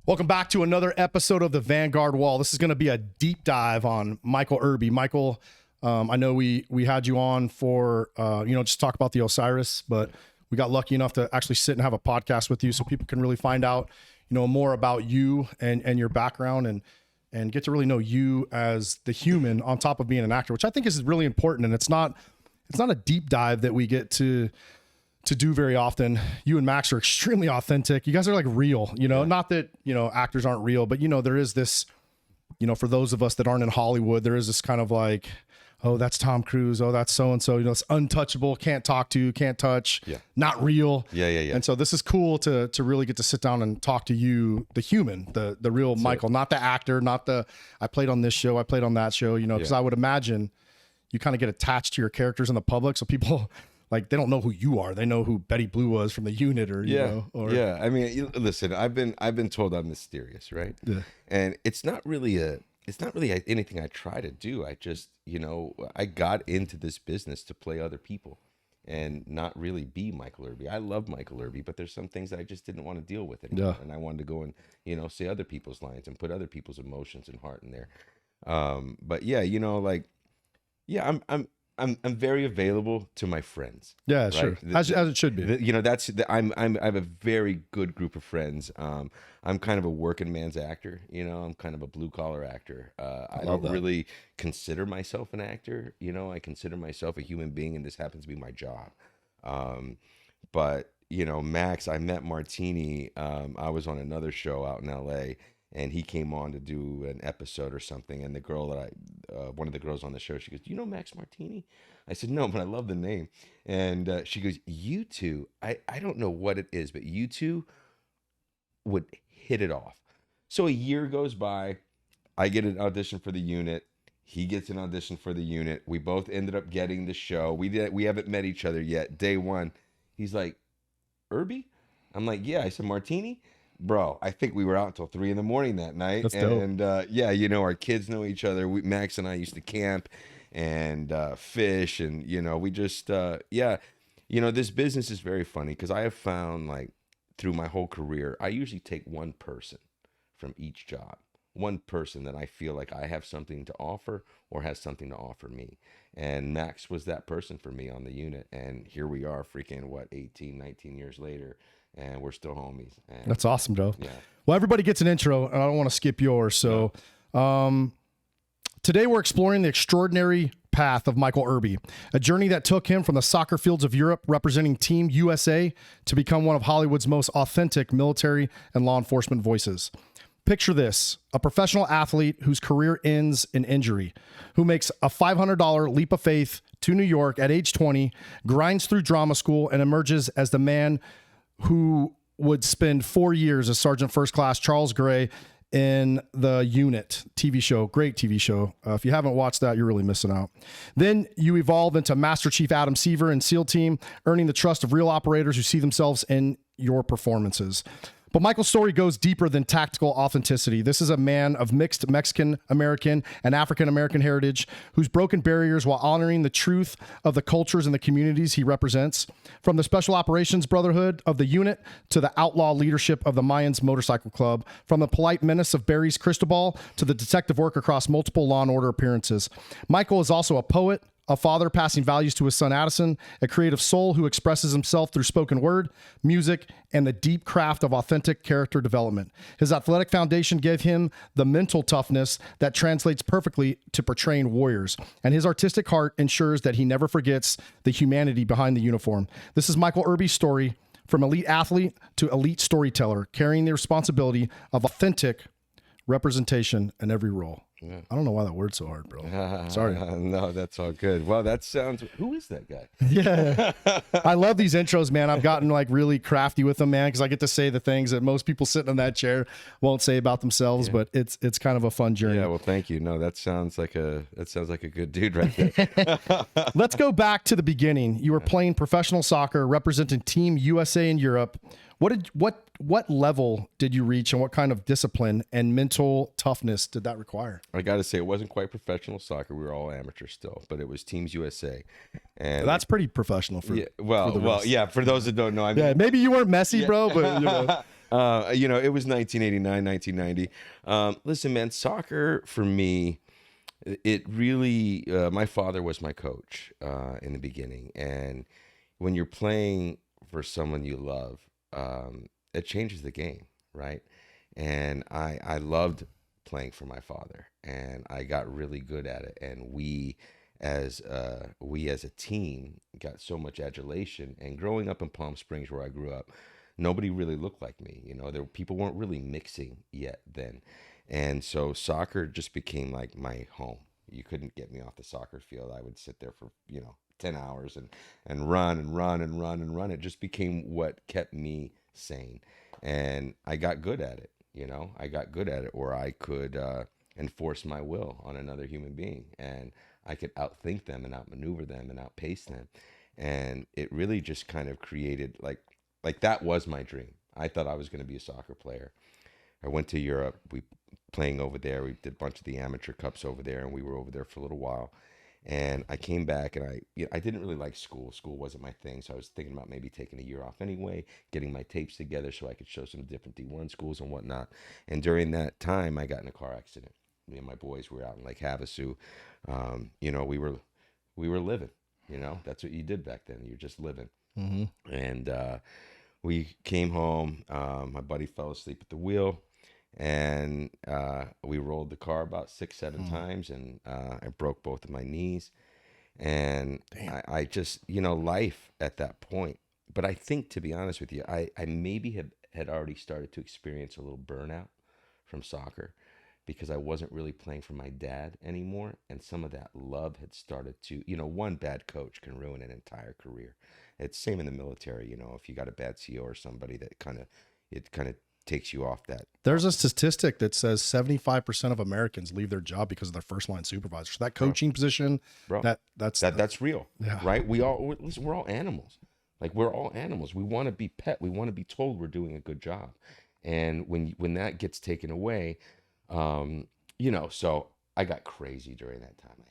Welcome back to another episode of the Vanguard Wall. This is going to be a deep dive on Michael Irby. Michael, I know we had you on for, just talk about the Osiris, but we got lucky enough to actually sit and have a podcast with you so people can really find out, more about you and your background and get to really know you as the human on top of being an actor, which I think is really important. And it's not a deep dive that we get to do very often. You and Max are extremely authentic. You guys are like real, not that, actors aren't real, but there is this, for those of us that aren't in Hollywood, there is this kind of like, oh, that's Tom Cruise. Oh, that's so-and-so, it's untouchable, can't talk to, can't touch, not real. Yeah. And so this is cool to really get to sit down and talk to you, the human, the real that's Michael, not the actor, not the, I played on this show, I played on that show, because I would imagine you kind of get attached to your characters in the public. So people, like, they don't know who you are. They know who Betty Blue was from the unit, or yeah. I mean, listen, I've been told I'm mysterious, right? Yeah. And it's not really anything I try to do. I just, I got into this business to play other people and not really be Michael Irby. I love Michael Irby, but there's some things that I just didn't want to deal with anymore. Yeah. And I wanted to go and, say other people's lines and put other people's emotions and heart in there. But yeah, I'm very available to my friends. Yeah, right? Sure. As it should be. I have a very good group of friends. I'm kind of a working man's actor. I'm kind of a blue collar actor. I don't really consider myself an actor. I consider myself a human being, and this happens to be my job. But Max, I met Martini. I was on another show out in LA. And he came on to do an episode or something. And the girl that one of the girls on the show, she goes, "Do you know Max Martini?" I said, "No, but I love the name." And she goes, "You two, I don't know what it is, but you two would hit it off." So a year goes by. I get an audition for the unit. He gets an audition for the unit. We both ended up getting the show. We haven't met each other yet. Day one, he's like, "Irby?" I'm like, "Yeah." I said, "Martini?" Bro, I think we were out until 3 a.m. that night. That's dope. And our kids know each other. Max and I used to camp and fish, and we just this business is very funny because I have found, like, through my whole career, I usually take one person from each job, one person that I feel like I have something to offer or has something to offer me. And Max was that person for me on the unit, and here we are freaking 18, 19 years later. And we're still homies. And that's awesome, Joe. Yeah. Well, everybody gets an intro, and I don't want to skip yours. So today we're exploring the extraordinary path of Michael Irby, a journey that took him from the soccer fields of Europe representing Team USA to become one of Hollywood's most authentic military and law enforcement voices. Picture this: a professional athlete whose career ends in injury, who makes a $500 leap of faith to New York at age 20, grinds through drama school, and emerges as the man who would spend 4 years as Sergeant First Class Charles Gray in the Unit TV show. Great TV show. If you haven't watched that, you're really missing out. Then you evolve into Master Chief Adam Seaver and SEAL Team, earning the trust of real operators who see themselves in your performances. But Michael's story goes deeper than tactical authenticity. This is a man of mixed Mexican-American and African-American heritage who's broken barriers while honoring the truth of the cultures and the communities he represents. From the Special Operations Brotherhood of the unit to the outlaw leadership of the Mayans Motorcycle Club, from the polite menace of Barry's Cristobal to the detective work across multiple Law and Order appearances. Michael is also a poet, a father passing values to his son Addison, a creative soul who expresses himself through spoken word, music, and the deep craft of authentic character development. His athletic foundation gave him the mental toughness that translates perfectly to portraying warriors, and his artistic heart ensures that he never forgets the humanity behind the uniform. This is Michael Irby's story, from elite athlete to elite storyteller, carrying the responsibility of authentic representation in every role. Yeah. I don't know why that word's so hard, bro. Sorry. No, that's all good. Well, that sounds... Who is that guy? Yeah. I love these intros, man. I've gotten like really crafty with them, man, because I get to say the things that most people sitting in that chair won't say about themselves, but it's kind of a fun journey. Yeah, well, thank you. No, that sounds like a good dude right there. Let's go back to the beginning. You were playing professional soccer, representing Team USA in Europe. What level did you reach, and what kind of discipline and mental toughness did that require? I got to say, it wasn't quite professional soccer. We were all amateurs still, but it was Teams USA, and that's pretty professional for. Yeah, for those that don't know, maybe you weren't Messi, bro, but It was 1989, 1990. Listen, man, soccer for me, it really, my father was my coach in the beginning. And when you're playing for someone you love, it changes the game, right? And I loved playing for my father, and I got really good at it. And we as a team got so much adulation. And growing up in Palm Springs, where I grew up, nobody really looked like me. People weren't really mixing yet then. And so soccer just became like my home. You couldn't get me off the soccer field. I would sit there for 10 hours and run and run and run and run. It just became what kept me sane. And I got good at it. I got good at it where I could enforce my will on another human being, and I could outthink them and outmaneuver them and outpace them. And it really just kind of created like that was my dream. I thought I was going to be a soccer player. I went to Europe. We playing over there. We did a bunch of the amateur cups over there, and we were over there for a little while. And I came back, and I didn't really like school. School wasn't my thing, so I was thinking about maybe taking a year off anyway, getting my tapes together so I could show some different D1 schools and whatnot. And during that time, I got in a car accident. Me and my boys were out in Lake Havasu. We were living. That's what you did back then. You're just living. Mm-hmm. And we came home. My buddy fell asleep at the wheel. And we rolled the car about 6-7 times, and I broke both of my knees. And I just, life at that point. But I think, to be honest with you, I maybe had already started to experience a little burnout from soccer, because I wasn't really playing for my dad anymore. And some of that love had started to, one bad coach can ruin an entire career. It's same in the military, if you got a bad CO or somebody that kind of takes you off that. There's a statistic that says 75% of Americans leave their job because of their first line supervisor. So that coaching position, that's real, right? We're all animals. Like, we're all animals. We want to be pet. We want to be told we're doing a good job. And when that gets taken away, so I got crazy during that time.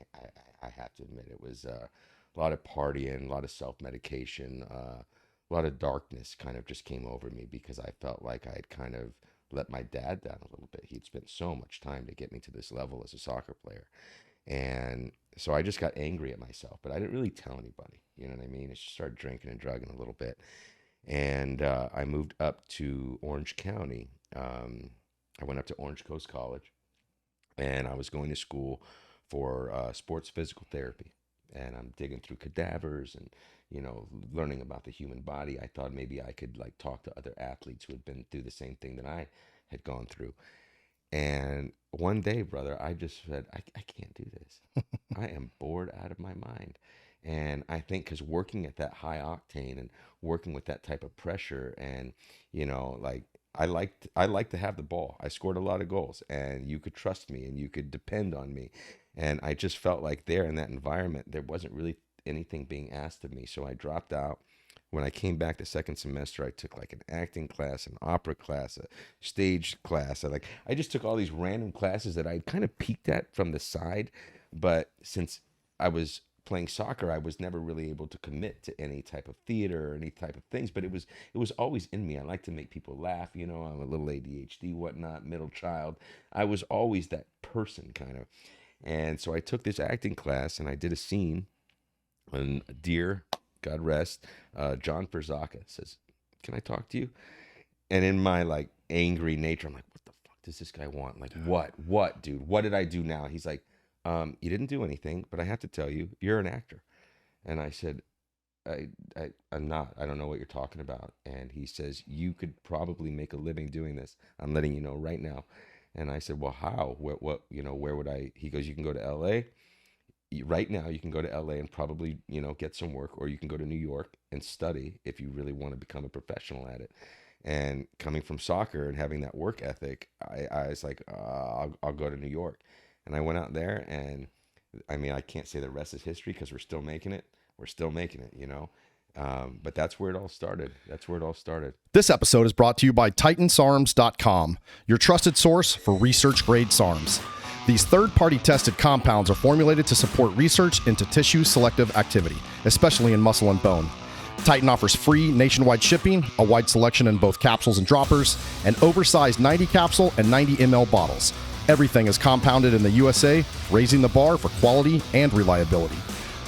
I have to admit, it was a lot of partying, a lot of self-medication, a lot of darkness kind of just came over me, because I felt like I had kind of let my dad down a little bit. He'd spent so much time to get me to this level as a soccer player. And so I just got angry at myself, but I didn't really tell anybody. You know what I mean? I just started drinking and drugging a little bit. And I moved up to Orange County. I went up to Orange Coast College, and I was going to school for sports physical therapy. And I'm digging through cadavers and learning about the human body. I thought maybe I could talk to other athletes who had been through the same thing that I had gone through. And one day, brother, I just said, I can't do this. I am bored out of my mind. And I think because working at that high octane and working with that type of pressure, and I like to have the ball. I scored a lot of goals, and you could trust me and you could depend on me. And I just felt like there in that environment, there wasn't really anything being asked of me. So I dropped out. When I came back the second semester, I took an acting class, an opera class, a stage class. I just took all these random classes that I kind of peeked at from the side. But since I was playing soccer, I was never really able to commit to any type of theater or any type of things. But it was always in me. I like to make people laugh. I'm a little ADHD, whatnot, middle child. I was always that person kind of. And so I took this acting class, and I did a scene. And dear, God rest, John Perzaka says, "Can I talk to you?" And in my angry nature, I'm like, "What the fuck does this guy want? What, dude? What did I do now?" He's like, "You didn't do anything, but I have to tell you, you're an actor." And I said, I'm not. I don't know what you're talking about." And he says, "You could probably make a living doing this. I'm letting you know right now." And I said, "Well, how? What? Where would I?" He goes, "You can go to L.A. Right now. You can go to L.A. and probably, get some work, or you can go to New York and study if you really want to become a professional at it." And coming from soccer and having that work ethic, I was like, I'll go to New York. And I went out there, and I can't say the rest is history, because we're still making it. But that's where it all started. This episode is brought to you by TitansArms.com, your trusted source for research-grade SARMs. These third-party tested compounds are formulated to support research into tissue selective activity, especially in muscle and bone. Titan offers free nationwide shipping, a wide selection in both capsules and droppers, and oversized 90 capsule and 90 ml bottles. Everything is compounded in the USA, raising the bar for quality and reliability.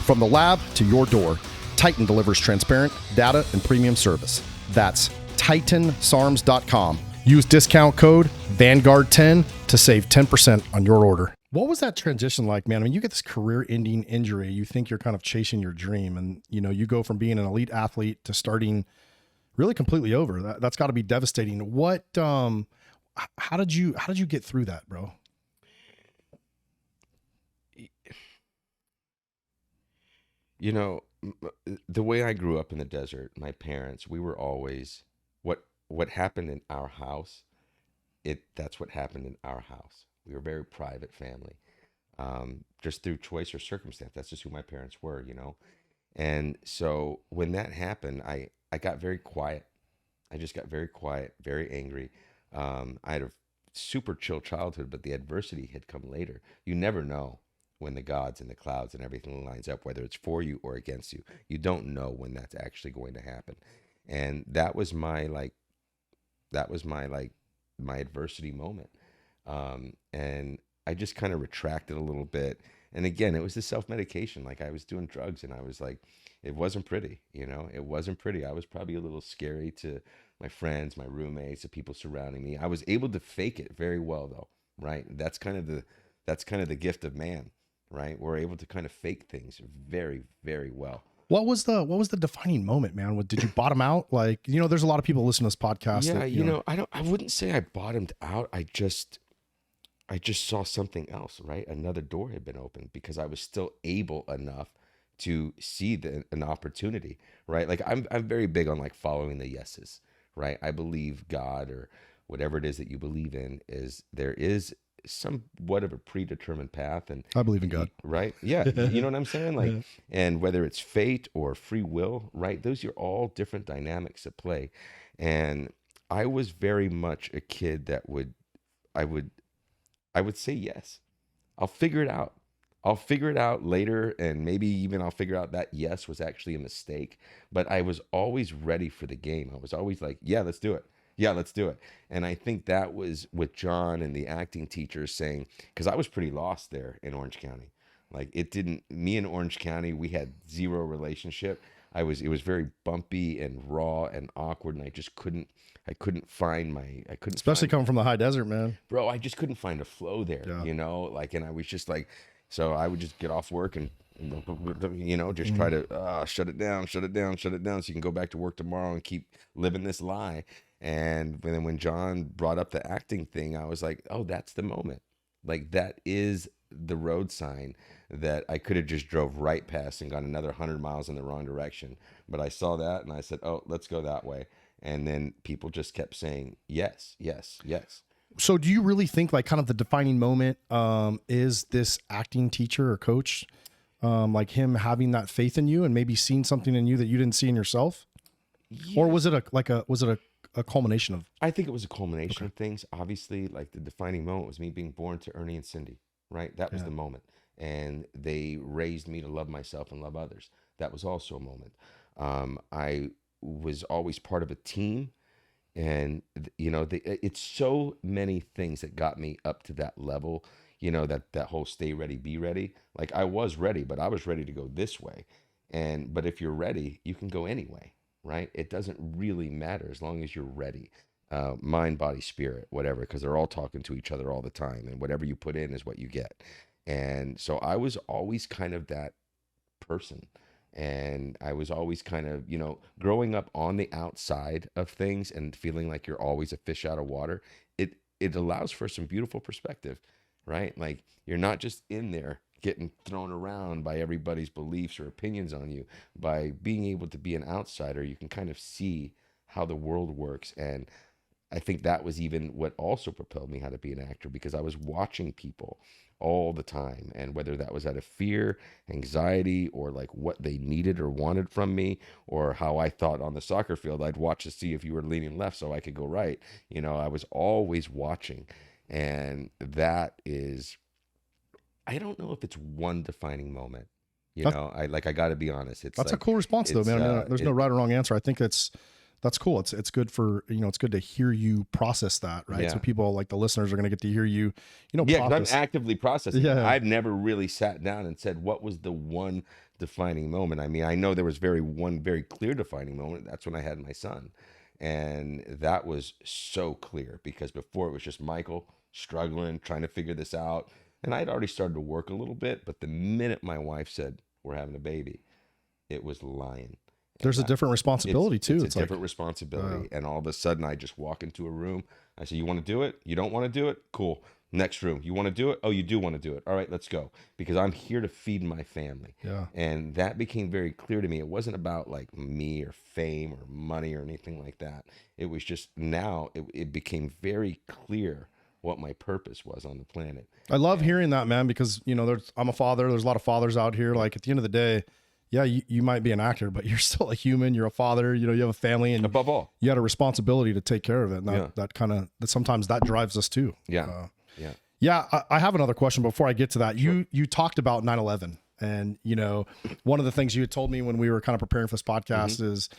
From the lab to your door, Titan delivers transparent data and premium service. That's TitanSarms.com. Use discount code Vanguard10 to save 10% on your order. What was that transition like, man? I mean, you get this career-ending injury. You think you're kind of chasing your dream, and you go from being an elite athlete to starting really completely over. That's got to be devastating. What? How did you get through that, bro? The way I grew up in the desert, my parents, we were always what happened in our house. That's what happened in our house. We were a very private family, just through choice or circumstance. That's just who my parents were, And so when that happened, I got very quiet. I just got very quiet, very angry. I had a super chill childhood, but the adversity had come later. You never know when the gods and the clouds and everything lines up, whether it's for you or against you. You don't know when that's actually going to happen. And that was my adversity moment. And I just kind of retracted a little bit. And again, it was the self-medication. Like, I was doing drugs, and I was like, it wasn't pretty, it wasn't pretty. I was probably a little scary to my friends, my roommates, the people surrounding me. I was able to fake it very well, though, right? That's kind of the gift of man, right? We're able to kind of fake things very, very well. What was the defining moment, man? Did you bottom out? Like, there's a lot of people listening to this podcast. Yeah, I wouldn't say I bottomed out. I just saw something else, right? Another door had been opened because I was still able enough to see an opportunity, right? Like, I'm very big on like following the yeses, right? I believe God, or whatever it is that you believe in, there is somewhat of a predetermined path. And I believe in God. Right? Yeah. You know what I'm saying? Like, yeah. And whether it's fate or free will, right? Those are all different dynamics at play. And I was very much a kid that I would say yes. I'll figure it out. I'll figure it out later, and maybe even I'll figure out that yes was actually a mistake. But I was always ready for the game. I was always like, yeah, let's do it. Yeah, let's do it. And I think that was with John and the acting teachers saying, because I was pretty lost there in Orange County. Like, me and Orange County, we had zero relationship. It was very bumpy and raw and awkward, and I couldn't especially coming from the high desert, man. Bro, I just couldn't find a flow there, like, and I was just like, so I would just get off work and just try to shut it down, so you can go back to work tomorrow and keep living this lie. And then when John brought up the acting thing, I was like, oh, that's the moment. Like, that is the road sign that I could have just drove right past and gone another 100 miles in the wrong direction. But I saw that and I said, oh, let's go that way. And then people just kept saying, yes, yes, yes. So do you really think, like, kind of the defining moment is this acting teacher or coach, like him having that faith in you and maybe seeing something in you that you didn't see in yourself? Yeah. Or was it a culmination of? I think it was a culmination of things. Obviously, like, the defining moment was me being born to Ernie and Cindy, right? That was the moment. And they raised me to love myself and love others. That was also a moment. I was always part of a team. And, it's so many things that got me up to that level, that whole stay ready, be ready. Like, I was ready, but I was ready to go this way. But if you're ready, you can go anyway, right? It doesn't really matter as long as you're ready. Mind, body, spirit, whatever, because they're all talking to each other all the time. And whatever you put in is what you get. And so I was always kind of that person. And I was always kind of, growing up on the outside of things and feeling like you're always a fish out of water, it allows for some beautiful perspective, right? Like, you're not just in there getting thrown around by everybody's beliefs or opinions on you. By being able to be an outsider, you can kind of see how the world works. And I think that was even what also propelled me how to be an actor, because I was watching people all the time, and whether that was out of fear, anxiety, or like what they needed or wanted from me, or how I thought on the soccer field, I'd watch to see if you were leaning left so I could go right. I was always watching. And that is, I don't know if it's one defining moment. You know, I got to be honest. That's a cool response though, man. There's no right or wrong answer. I think that's cool. It's good for, it's good to hear you process that, right? Yeah. So people like the listeners are going to get to hear you, Yeah, process. I'm actively processing. Yeah. I've never really sat down and said, what was the one defining moment? I mean, I know there was one very clear defining moment. That's when I had my son. And that was so clear because before it was just Michael struggling, trying to figure this out. And I'd already started to work a little bit, but the minute my wife said, we're having a baby, it was lying. There's a different responsibility too. It's a different responsibility. And all of a sudden I just walk into a room. I say, you want to do it? You don't want to do it? Cool. Next room. You want to do it? Oh, you do want to do it. All right, let's go. Because I'm here to feed my family. Yeah. And that became very clear to me. It wasn't about like me or fame or money or anything like that. It was just now it became very clear what my purpose was on the planet. I love hearing that, man, because, I'm a father. There's a lot of fathers out here. Like at the end of the day, yeah, you might be an actor, but you're still a human. You're a father. You have a family, and above all, you had a responsibility to take care of it. And that sometimes that drives us too. Yeah. I have another question before I get to that. Sure. You talked about 9/11, and one of the things you had told me when we were kind of preparing for this podcast is,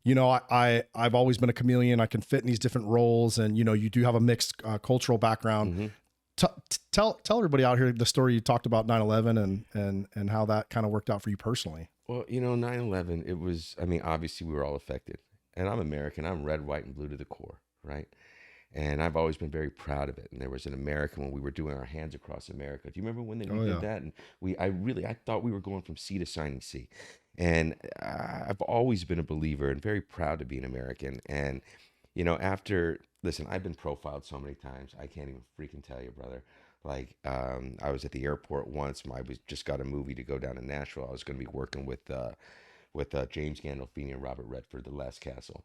I've always been a chameleon. I can fit in these different roles, and you do have a mixed cultural background. Tell everybody out here the story you talked about 9/11 and how that kind of worked out for you personally. Well, 9/11, it was, obviously we were all affected. And I'm American. I'm red, white, and blue to the core, right? And I've always been very proud of it. And there was an American when we were doing our Hands Across America. Do you remember when they did that? And I thought we were going from sea to shining sea. And I've always been a believer and very proud to be an American. And, listen, I've been profiled so many times. I can't even freaking tell you, brother. Like, I was at the airport once. I just got a movie to go down to Nashville. I was going to be working with James Gandolfini and Robert Redford, The Last Castle.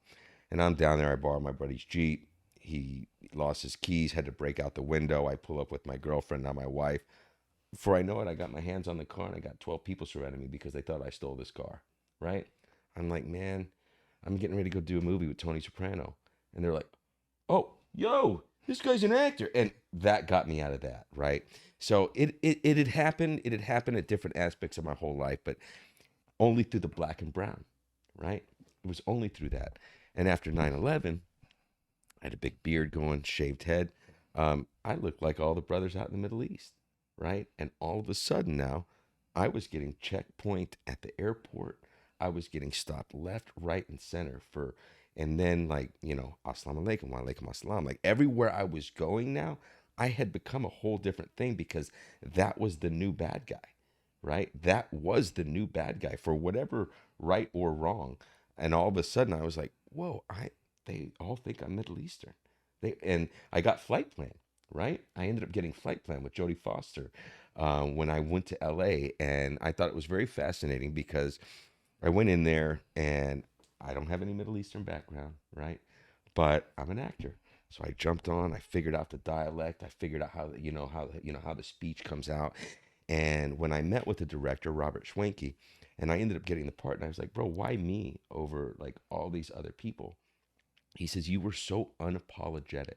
And I'm down there. I borrowed my buddy's Jeep. He lost his keys, had to break out the window. I pull up with my girlfriend, now my wife. Before I know it, I got my hands on the car, and I got 12 people surrounding me because they thought I stole this car, right? I'm like, man, I'm getting ready to go do a movie with Tony Soprano. And they're like, oh, yo, this guy's an actor. And that got me out of that, right? So it had happened. It had happened at different aspects of my whole life, but only through the black and brown, right? It was only through that. And after 9/11, I had a big beard going, shaved head. I looked like all the brothers out in the Middle East, right? And all of a sudden now, I was getting checkpoint at the airport. I was getting stopped left, right, and center and then assalamu alaikum, wa alaikum assalam. Like everywhere I was going now, I had become a whole different thing because that was the new bad guy, right? That was the new bad guy for whatever right or wrong. And all of a sudden I was like, whoa, they all think I'm Middle Eastern. And I got flight plan, right? I ended up getting flight plan with Jodie Foster when I went to LA. And I thought it was very fascinating because I went in there and I don't have any Middle Eastern background, right? But I'm an actor. So I jumped on, I figured out the dialect. I figured out how the speech comes out. And when I met with the director, Robert Schwenke, and I ended up getting the part, and I was like, bro, why me over like all these other people? He says, you were so unapologetic.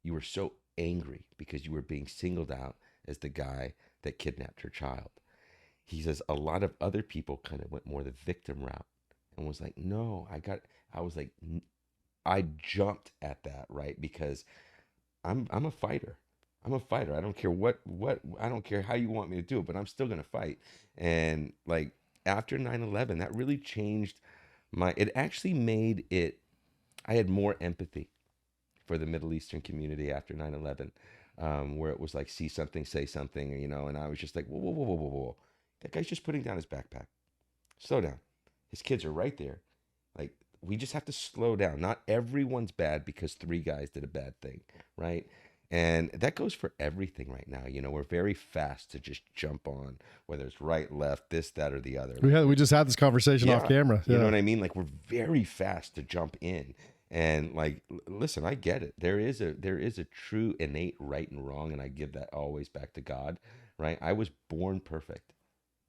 You were so angry because you were being singled out as the guy that kidnapped her child. He says a lot of other people kind of went more the victim route and was like, no, I jumped at that, right? Because I'm a fighter. I'm a fighter. I don't care what I don't care how you want me to do it, but I'm still going to fight. And like after 9/11, that really changed it actually made it, I had more empathy for the Middle Eastern community after 9/11, where it was like, see something, say something, and I was just like, whoa. That guy's just putting down his backpack. Slow down. His kids are right there. Like, we just have to slow down. Not everyone's bad because 3 guys did a bad thing, right? And that goes for everything right now. We're very fast to just jump on, whether it's right, left, this, that, or the other. We just had this conversation off camera. You know what I mean? Like, we're very fast to jump in. And like, listen, I get it. There is a true innate right and wrong, and I give that always back to God, right? I was born perfect.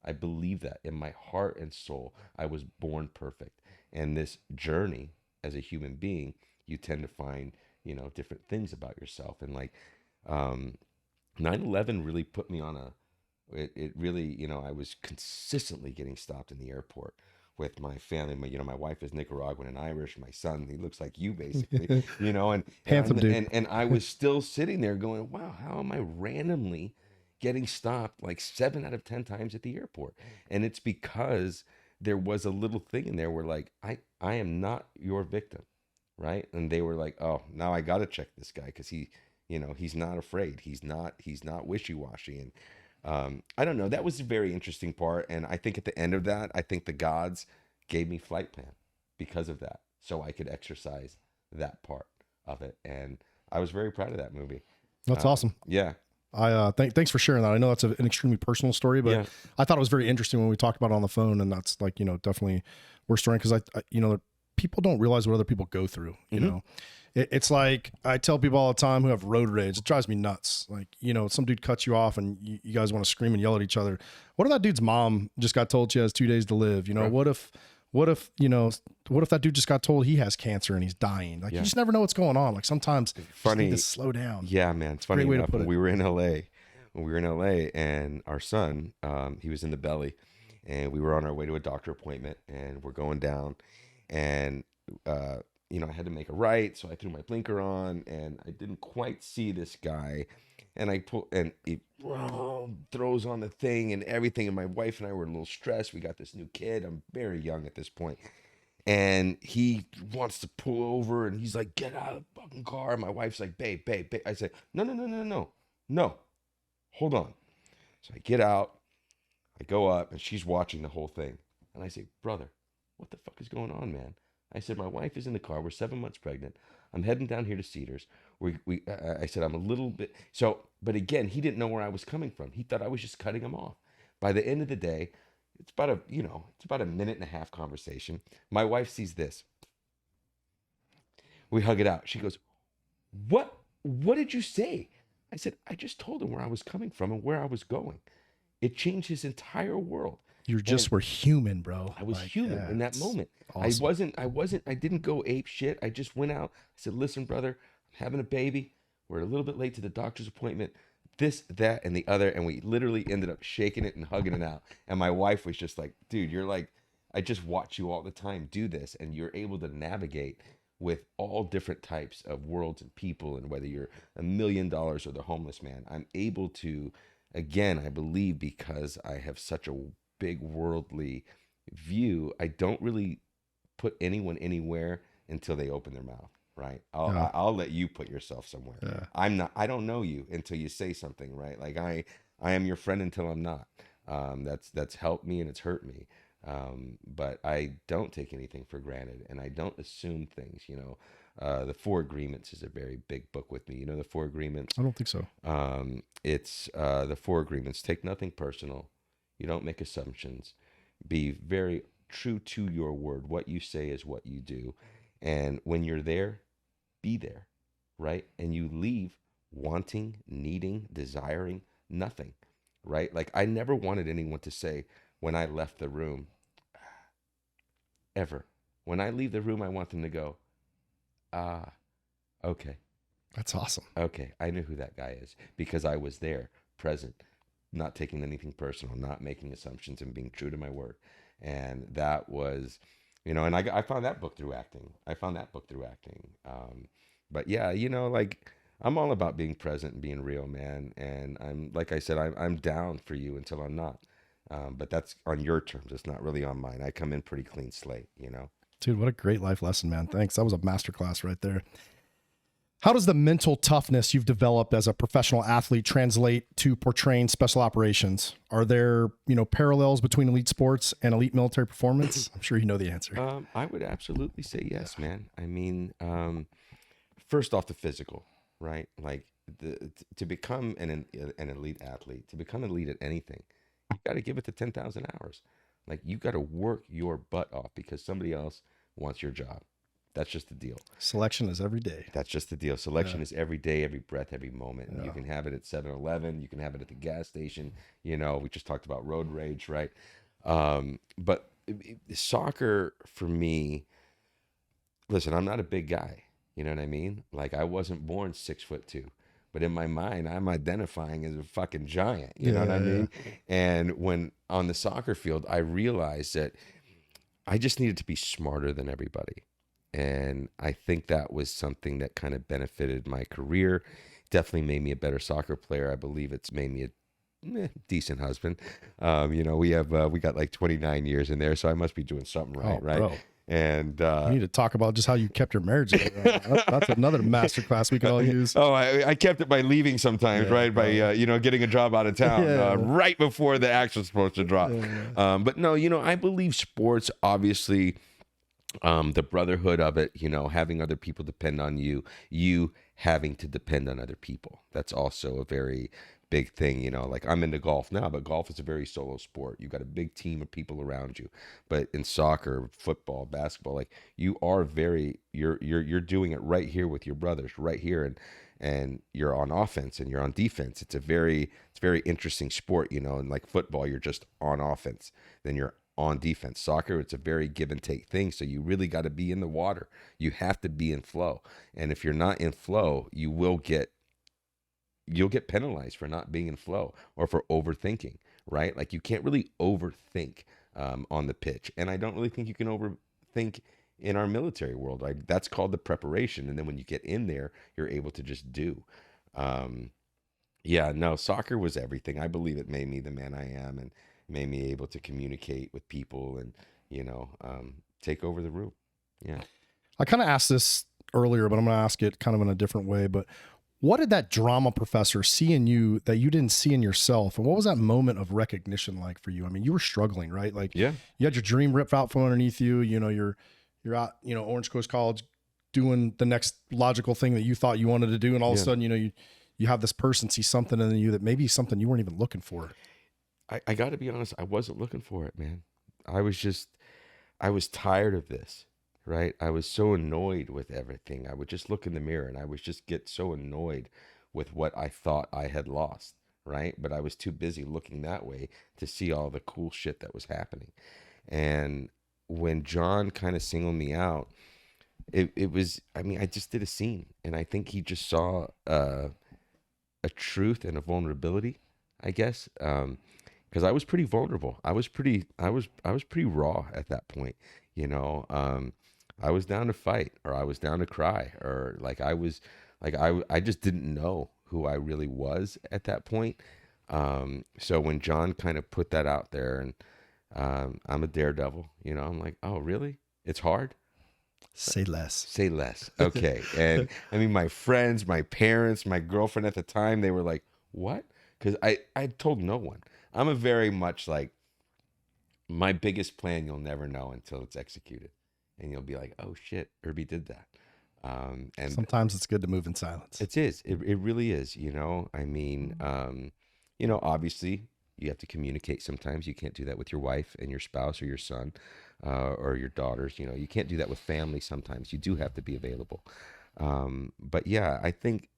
I believe that in my heart and soul. I was born perfect. And this journey as a human being, you tend to find, different things about yourself. And like 9/11 really put me on it really, I was consistently getting stopped in the airport with my family. My wife is Nicaraguan and Irish. My son, he looks like you basically, and Handsome dude. and I was still sitting there going, wow, how am I randomly getting stopped like 7 out of 10 times at the airport? And it's because there was a little thing in there where like, I am not your victim. Right. And they were like, oh, now I got to check this guy. Cause he's not afraid. He's not wishy-washy. And, I don't know. That was a very interesting part. And I think at the end of that, I think the gods gave me flight plan because of that. So I could exercise that part of it. And I was very proud of that movie. That's awesome. Yeah. Thanks for sharing that. I know that's an extremely personal story, but Yeah. I thought it was very interesting when we talked about it on the phone, and that's like, definitely worth storing. Cause people don't realize what other people go through, you know? It's like, I tell people all the time who have road rage, it drives me nuts. Like, some dude cuts you off and you guys want to scream and yell at each other. What if that dude's mom just got told she has 2 days to live? Right. What if that dude just got told he has cancer and he's dying? Like, you just never know what's going on. Like, sometimes you just need to slow down. Yeah, man. It's funny Great way to enough, put when it. we were in LA, and our son, he was in the belly, and we were on our way to a doctor appointment, and we're going down, and I had to make a right, so I threw my blinker on, and I didn't quite see this guy, and I pull, and he throws on the thing and everything, and my wife and I were a little stressed. We got this new kid. I'm very young at this point, and he wants to pull over, and he's like, "Get out of the fucking car!" And my wife's like, "Babe, babe, babe." I said, "No, hold on." So I get out, I go up, and she's watching the whole thing, and I say, "Brother, what the fuck is going on, man?" I said, "My wife is in the car. We're 7 months pregnant. I'm heading down here to Cedars. I said, I'm a little bit." But again, he didn't know where I was coming from. He thought I was just cutting him off. By the end of the day, it's about a minute and a half conversation. My wife sees this. We hug it out. She goes, What did you say?" I said, "I just told him where I was coming from and where I was going." It changed his entire world. You just were human, bro. I was human in that moment. Awesome. I didn't go ape shit. I just went out. I said, "Listen, brother, I'm having a baby. We're a little bit late to the doctor's appointment. This, that, and the other." And we literally ended up shaking it and hugging it out. And my wife was just like, "Dude, you're like, I just watch you all the time do this." And you're able to navigate with all different types of worlds and people. And whether you're $1 million or the homeless man, I'm able to, again, I believe, because I have such a big worldly view, I don't really put anyone anywhere until they open their mouth. Right? I'll let you put yourself somewhere. Yeah. I don't know you until you say something, right? Like I am your friend until I'm not. That's helped me and it's hurt me. But I don't take anything for granted, and I don't assume things. The 4 Agreements is a very big book with me. The 4 Agreements? I don't think so. It's the 4 Agreements. Take nothing personal. You don't make assumptions. Be very true to your word. What you say is what you do. And when you're there, be there, right? And you leave wanting, needing, desiring nothing, right? Like, I never wanted anyone to say when I left the room, ever. When I leave the room, I want them to go, okay. That's awesome. Okay, I knew who that guy is because I was there, present, not taking anything personal, not making assumptions, and being true to my word. And that was, and I found that book through acting. But yeah, like, I'm all about being present and being real, man. And I'm, like I said, I'm down for you until I'm not. But that's on your terms. It's not really on mine. I come in pretty clean slate, Dude, what a great life lesson, man. Thanks. That was a masterclass right there. How does the mental toughness you've developed as a professional athlete translate to portraying special operations? Are there, parallels between elite sports and elite military performance? I'm sure you know the answer. I would absolutely say yes, man. I mean, first off, the physical, right? Like, to become an elite athlete, to become elite at anything, you got to give it the 10,000 hours. Like, you got to work your butt off because somebody else wants your job. That's just the deal. Selection is every day. That's just the deal. Selection is every day, every breath, every moment. And you can have it at 7-Eleven. You can have it at the gas station. We just talked about road rage, right? But soccer for me, listen, I'm not a big guy. You know what I mean? Like, I wasn't born 6'2". but in my mind, I'm identifying as a fucking giant. You know what I mean? And when on the soccer field, I realized that I just needed to be smarter than everybody. And I think that was something that kind of benefited my career. Definitely made me a better soccer player. I believe it's made me a decent husband. You know, we got like 29 years in there, so I must be doing something right, right? Bro. And you need to talk about just how you kept your marriage together. That's another masterclass we could all use. Oh, I kept it by leaving sometimes, right? By you know, getting a job out of town right before the action's supposed to drop. But no, you know, I believe sports, obviously, the brotherhood of it, you know, having other people depend on you, you having to depend on other people. That's also a very big thing, you know. Like, I'm into golf now, but golf is a very solo sport. You got a big team of people around you. But in soccer, football, basketball, like, you are very, you're doing it right here with your brothers, right here, and you're on offense and you're on defense. It's very interesting sport, you know. And like football, you're just on offense, then you're on defense. Soccer, it's a very give and take thing. So you really got to be in the water. You have to be in flow. And if you're not in flow, you'll get penalized for not being in flow or for overthinking, right? Like, you can't really overthink on the pitch. And I don't really think you can overthink in our military world. Like, that's called the preparation. And then when you get in there, you're able to just do. Yeah, no, soccer was everything. I believe it made me the man I am and made me able to communicate with people and, you know, take over the room. Yeah. I kind of asked this earlier, but I'm going to ask it kind of in a different way. But what did that drama professor see in you that you didn't see in yourself? And what was that moment of recognition like for you? I mean, you were struggling, right? Like, you had your dream ripped out from underneath you. You know, you're out, you know, Orange Coast College doing the next logical thing that you thought you wanted to do. And all of a sudden, you know, you have this person see something in you that maybe something you weren't even looking for. I got to be honest, I wasn't looking for it, man. I was tired of this, right? I was so annoyed with everything. I would just look in the mirror and I would just get so annoyed with what I thought I had lost, right? But I was too busy looking that way to see all the cool shit that was happening. And when John kind of singled me out, it was, I mean, I just did a scene, and I think he just saw a truth and a vulnerability, I guess. Because I was pretty vulnerable. I was pretty raw at that point, you know. I was down to fight, or I was down to cry, or like I just didn't know who I really was at that point. So when John kind of put that out there, and I'm a daredevil, you know, I'm like, oh, really? It's hard? Say less. Say less. Okay. And I mean, my friends, my parents, my girlfriend at the time, they were like, what? Because I told no one. I'm a very much like, my biggest plan you'll never know until it's executed. And you'll be like, oh shit, Irby did that. And sometimes it's good to move in silence. It is. It really is. You know, I mean, you know, obviously you have to communicate sometimes. You can't do that with your wife and your spouse or your son or your daughters. You know, you can't do that with family sometimes. You do have to be available. But yeah, I think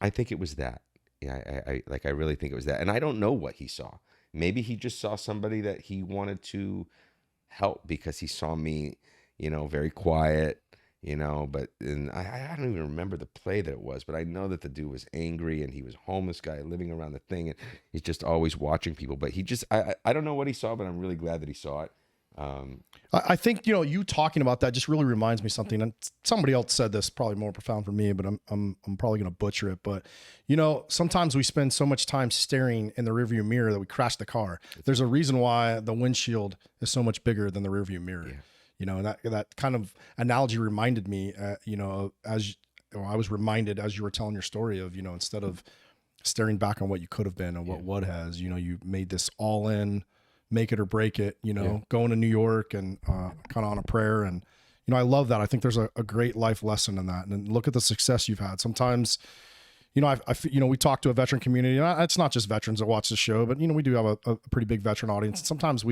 it was that. Yeah, I really think it was that. And I don't know what he saw. Maybe he just saw somebody that he wanted to help because he saw me, you know, very quiet, you know, but and I don't even remember the play that it was, but I know that the dude was angry and he was a homeless guy living around the thing, and he's just always watching people. But he just, I don't know what he saw, but I'm really glad that he saw it. I think, you know, you talking about that just really reminds me something, and somebody else said this, probably more profound for me, but I'm probably going to butcher it. But, you know, sometimes we spend so much time staring in the rearview mirror that we crash the car. There's a reason why the windshield is so much bigger than the rearview mirror. Yeah. You know, and that kind of analogy reminded me, you know, I was reminded as you were telling your story of, you know, instead of staring back on what you could have been and what has, you know, you made this all in, make it or break it, you know, going to New York and kind of on a prayer. And, you know, I love that. I think there's a great life lesson in that. And look at the success you've had. Sometimes, you know, you know, we talk to a veteran community, and it's not just veterans that watch the show, but, you know, we do have a pretty big veteran audience. And sometimes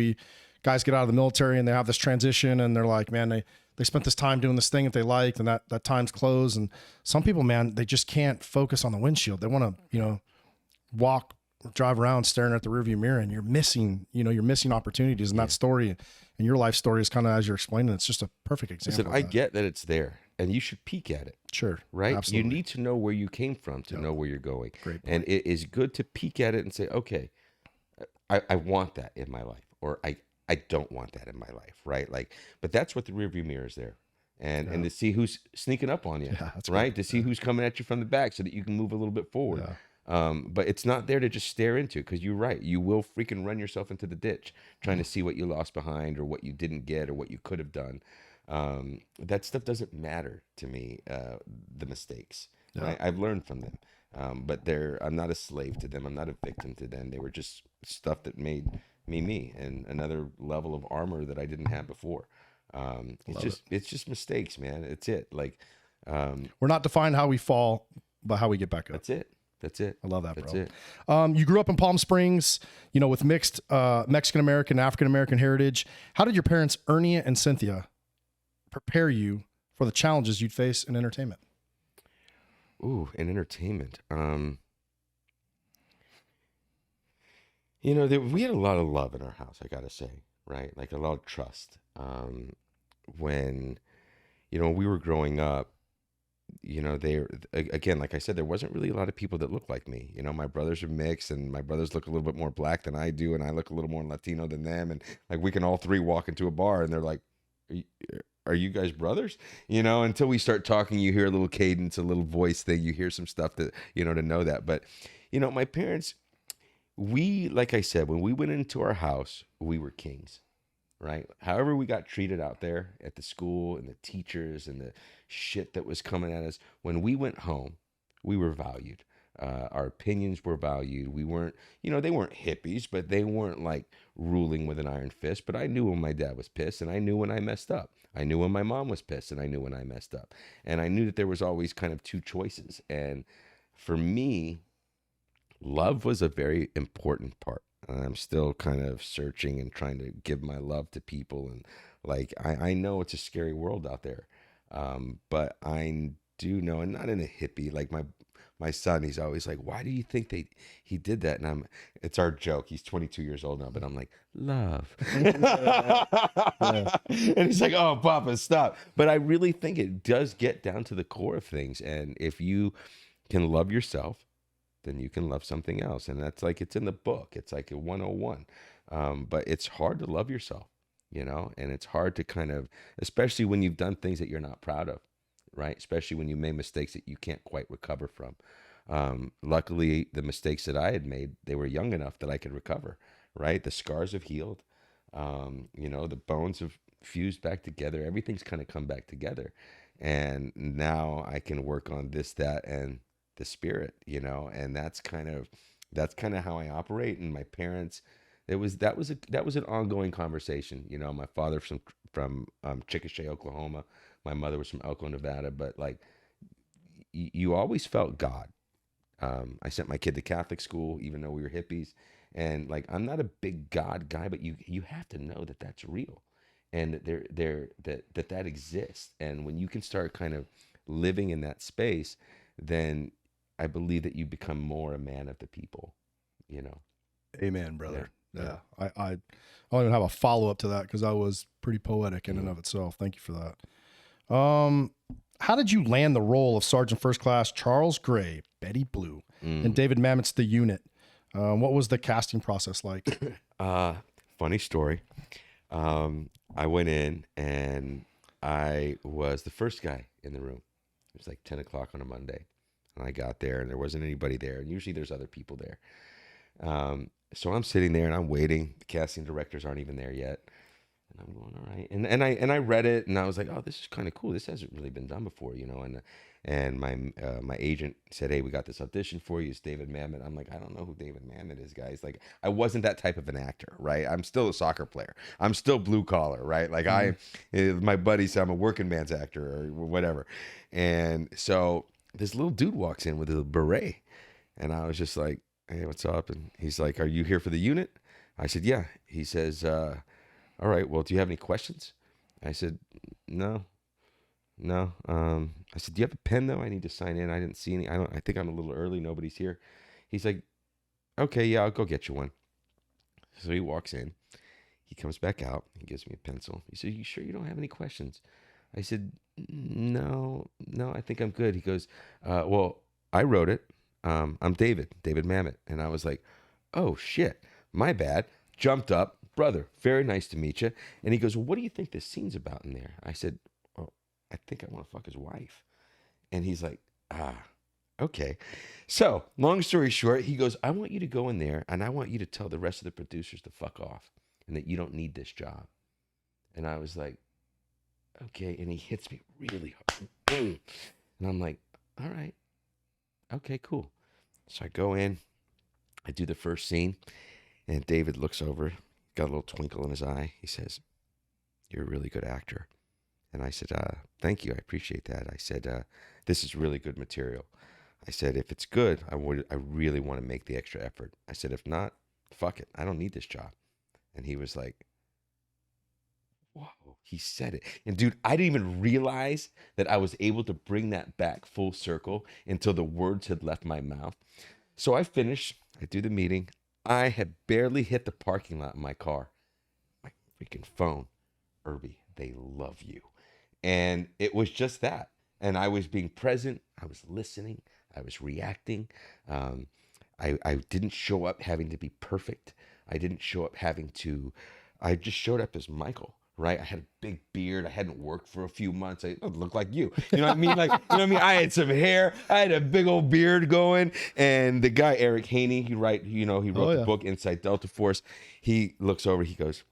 guys get out of the military and they have this transition and they're like, man, they spent this time doing this thing that they liked, and that time's closed. And some people, man, they just can't focus on the windshield. They want to, you know, drive around staring at the rearview mirror, and you're missing opportunities. And that story and your life story is kind of, as you're explaining, it's just a perfect example. Listen, I get that it's there. and you should peek at it. Sure. Right? Absolutely. You need to know where you came from to know where you're going. Great point. And it is good to peek at it and say, okay, I want that in my life, or I don't want that in my life, right? Like, but that's what the rearview mirror is there. And to see who's sneaking up on you, right? To see who's coming at you from the back so that you can move a little bit forward. But it's not there to just stare into, because you're right. You will freaking run yourself into the ditch trying to see what you lost behind or what you didn't get or what you could have done. That stuff doesn't matter to me, the mistakes. Right? I've learned from them. But I'm not a slave to them. I'm not a victim to them. They were just stuff that made me and another level of armor that I didn't have before. It's just mistakes, man. It's it. Like, we're not defined how we fall, but how we get back up. That's it. I love that, That's bro. it. You grew up in Palm Springs, with mixed Mexican-American, African-American heritage. How did your parents, Ernie and Cynthia, prepare you for the challenges you'd face in entertainment? Ooh, in entertainment. We had a lot of love in our house, I gotta say, right? Like a lot of trust. When we were growing up, again, like I said, there wasn't really a lot of people that looked like me. My brothers are mixed, and my brothers look a little bit more black than I do, and I look a little more Latino than them. And like, we can all three walk into a bar and they're like, are you guys brothers? Until we start talking, you hear a little cadence, a little voice thing, you hear some stuff that, to know that. But, my parents, like I said, when we went into our house, we were kings. Right? However we got treated out there at the school and the teachers and the shit that was coming at us, when we went home, we were valued. Our opinions were valued. We weren't, they weren't hippies, but they weren't like ruling with an iron fist. But I knew when my dad was pissed, and I knew when I messed up. I knew when my mom was pissed, and I knew when I messed up. And I knew that there was always kind of two choices. And for me, love was a very important part. I'm still kind of searching and trying to give my love to people. And like, I know it's a scary world out there. But I do know, and not in a hippie, like my son, he's always like, why do you think he did that? And it's our joke. He's 22 years old now, but I'm like, love. And he's like, oh, Papa, stop. But I really think it does get down to the core of things. And if you can love yourself, then you can love something else. And that's like, it's in the book. It's like a 101. But it's hard to love yourself, and it's hard to kind of, especially when you've done things that you're not proud of, right? Especially when you made mistakes that you can't quite recover from. Luckily, the mistakes that I had made, they were young enough that I could recover, right? The scars have healed. The bones have fused back together. Everything's kind of come back together. And now I can work on this, that, and the spirit, and that's kind of how I operate. And my parents, that was an ongoing conversation. My father from Chickasha, Oklahoma. My mother was from Elko, Nevada. But like, you always felt God. I sent my kid to Catholic school, even though we were hippies. And like, I'm not a big God guy, but you have to know that that's real, and that that exists. And when you can start kind of living in that space, then I believe that you become more a man of the people, Amen, brother. Yeah. I don't even have a follow-up to that, because that was pretty poetic in and of itself. Thank you for that. How did you land the role of Sergeant First Class Charles Gray, Betty Blue, and David Mamet's The Unit? What was the casting process like? Funny story. I went in and I was the first guy in the room. It was like 10 o'clock on a Monday. And I got there and there wasn't anybody there. And usually there's other people there. So I'm sitting there and I'm waiting. The casting directors aren't even there yet. And I'm going, all right. And I read it and I was like, oh, this is kind of cool. This hasn't really been done before, And my agent said, hey, we got this audition for you. It's David Mamet. I'm like, I don't know who David Mamet is, guys. Like, I wasn't that type of an actor, right? I'm still a soccer player. I'm still blue collar, right? Like my buddy said I'm a working man's actor or whatever. And so this little dude walks in with a beret. And I was just like, hey, what's up? And he's like, are you here for the unit? I said, yeah. He says, all right, well, do you have any questions? I said, no. I said, do you have a pen though? I need to sign in. I didn't see any. I think I'm a little early. Nobody's here. He's like, okay, yeah, I'll go get you one. So he walks in. He comes back out. He gives me a pencil. He said, you sure you don't have any questions? I said, no, I think I'm good. He goes, well, I wrote it. I'm David Mamet. And I was like, oh shit, my bad. Jumped up, brother, very nice to meet you. And he goes, well, what do you think this scene's about in there? I said, well, I think I want to fuck his wife. And he's like, okay. So long story short, he goes, I want you to go in there and I want you to tell the rest of the producers to fuck off and that you don't need this job. And I was like, okay. And he hits me really hard. And I'm like, all right. Okay, cool. So I go in, I do the first scene, and David looks over, got a little twinkle in his eye. He says, you're a really good actor. And I said, thank you. I appreciate that. I said, this is really good material. I said, if it's good, I really want to make the extra effort. I said, if not, fuck it. I don't need this job. And he was like, whoa, he said it. And dude, I didn't even realize that I was able to bring that back full circle until the words had left my mouth. So I finish, I do the meeting. I had barely hit the parking lot in my car. My freaking phone, Irby, they love you. And it was just that. And I was being present. I was listening. I was reacting. I didn't show up having to be perfect. I didn't show up I just showed up as Michael, right? I had a big beard. I hadn't worked for a few months. I looked like you. You know what I mean? Like, you know what I mean? I had some hair. I had a big old beard going. And the guy, Eric Haney, he wrote the book Inside Delta Force. He looks over, he goes,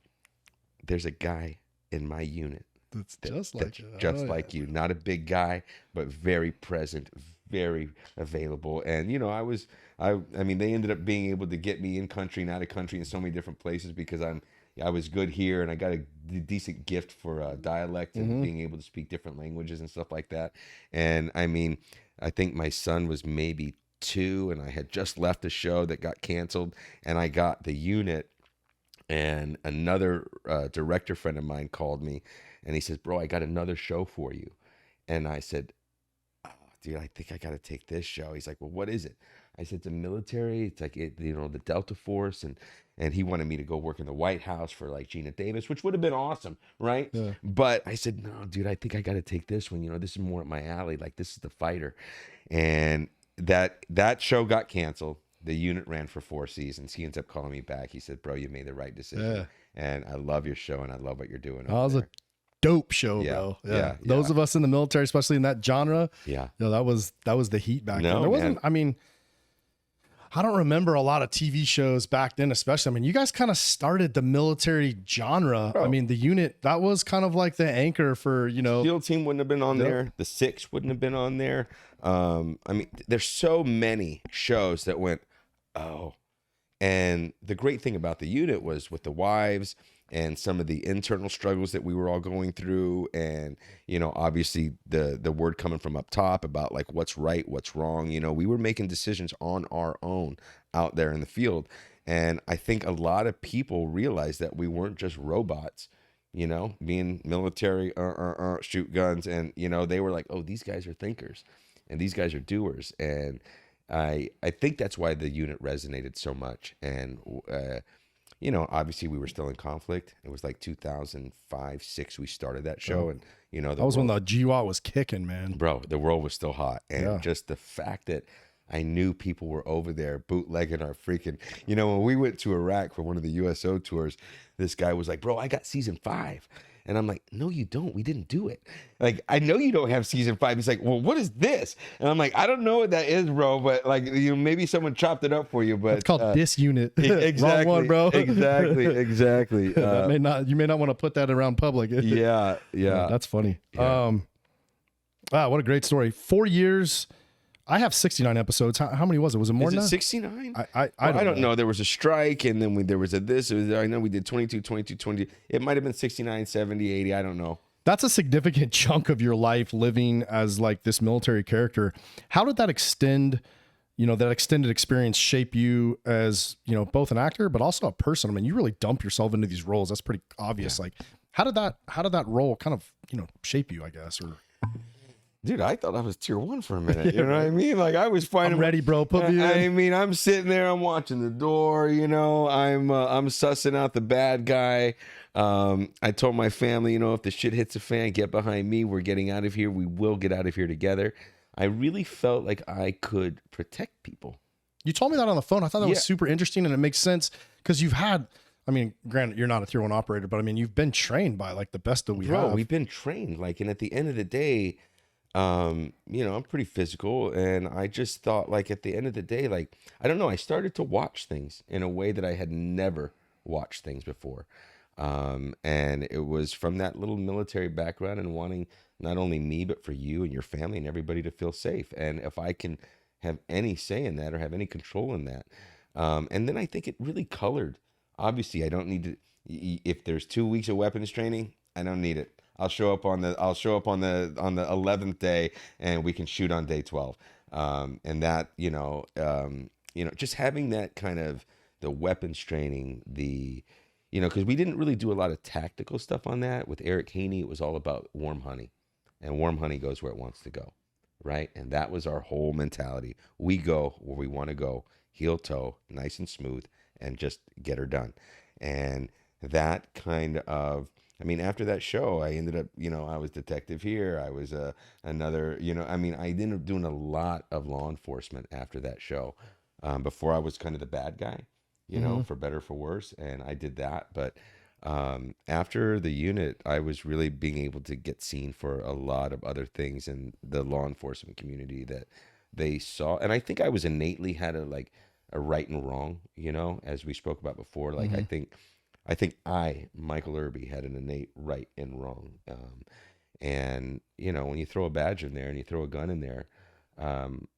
there's a guy in my unit that's just like you. Just like you. Not a big guy, but very present, very available. And, you know, I mean, they ended up being able to get me in country and out of country in so many different places because I was good here and I got a decent gift for dialect and being able to speak different languages and stuff like that. And I mean, I think my son was maybe 2 and I had just left a show that got canceled and I got the unit, and another director friend of mine called me and he says, bro, I got another show for you. And I said, oh, dude, I think I got to take this show. He's like, well, what is it? I said, it's a military. It's like, the Delta Force. And he wanted me to go work in the White House for like Gina Davis, which would have been awesome, right? Yeah. But I said, no, dude, I think I got to take this one. You know, this is more up my alley. Like, this is the fighter. And that show got canceled. The unit ran for 4 seasons. He ends up calling me back. He said, bro, you made the right decision. Yeah. And I love your show and I love what you're doing. That was a dope show, bro. Yeah. Those of us in the military, especially in that genre. Yeah. You know, that was the heat back then. There wasn't, I mean, I don't remember a lot of TV shows back then, especially. I mean, you guys kind of started the military genre. Bro. I mean, the unit, that was kind of like the anchor for, you know. SEAL Team wouldn't have been on there. The 6 wouldn't have been on there. I mean, there's so many shows that went, oh. And the great thing about the unit was with the wives and some of the internal struggles that we were all going through, and, you know, obviously the word coming from up top about like what's right, what's wrong. You know, we were making decisions on our own out there in the field. And I think a lot of people realized that we weren't just robots, you know, being military, shoot guns. And, you know, they were like, oh, these guys are thinkers and these guys are doers. And I think that's why the unit resonated so much. And, you know, obviously we were still in conflict. It was like 2005, 6, we started that show. And, you know, that was when the GWAT was kicking, man. Bro, the world was still hot. And just the fact that I knew people were over there bootlegging our freaking, you know, when we went to Iraq for one of the USO tours, this guy was like, bro, I got season 5. And I'm like, no, you don't. We didn't do it. Like, I know you don't have season 5. He's like, well, what is this? And I'm like, I don't know what that is, bro. But like, you know, maybe someone chopped it up for you. But it's called disunit. Exactly. Wrong one, bro. Exactly. You may not want to put that around public. Yeah. That's funny. Yeah. Wow, what a great story. 4 years. I have 69 episodes. How many was it? Was it more than that? 69? I don't know. There was a strike, and then there was a this. I know we did 22, 20. It might have been 69, 70, 80. I don't know. That's a significant chunk of your life living as like this military character. How did that extended experience shape you as, you know, both an actor, but also a person? I mean, you really dump yourself into these roles. That's pretty obvious. Yeah. Like, how did that role kind of, you know, shape you, I guess, or... Dude, I thought I was tier 1 for a minute. You know what I mean? Like I was finding. I'm ready, bro. Put me in. I mean, I'm sitting there. I'm watching the door. You know, I'm sussing out the bad guy. I told my family, you know, if the shit hits the fan, get behind me. We're getting out of here. We will get out of here together. I really felt like I could protect people. You told me that on the phone. I thought that was super interesting, and it makes sense because you've had. I mean, granted, you're not a tier 1 operator, but I mean, you've been trained by like the best that we have. We've been trained. Like, and at the end of the day. You know, I'm pretty physical, and I just thought, like, at the end of the day, like, I don't know, I started to watch things in a way that I had never watched things before. And it was from that little military background and wanting not only me, but for you and your family and everybody to feel safe. And if I can have any say in that or have any control in that. And then I think it really colored. Obviously, I don't need to, if there's 2 weeks of weapons training, I don't need it. I'll show up on the 11th day, and we can shoot on day 12. And that, just having that kind of the weapons training, because we didn't really do a lot of tactical stuff on that. With Eric Haney, it was all about warm honey, and warm honey goes where it wants to go, right? And that was our whole mentality. We go where we want to go, heel toe, nice and smooth, and just get her done. And that kind of. I mean, after that show, I ended up, I was detective here. I was another, I ended up doing a lot of law enforcement after that show. Before I was kind of the bad guy, for better or for worse. And I did that. But after the unit, I was really being able to get seen for a lot of other things in the law enforcement community that they saw. And I think I was innately had a right and wrong, as we spoke about before. Like, I think Michael Irby, had an innate right and wrong. And, when you throw a badge in there and you throw a gun in there, I'm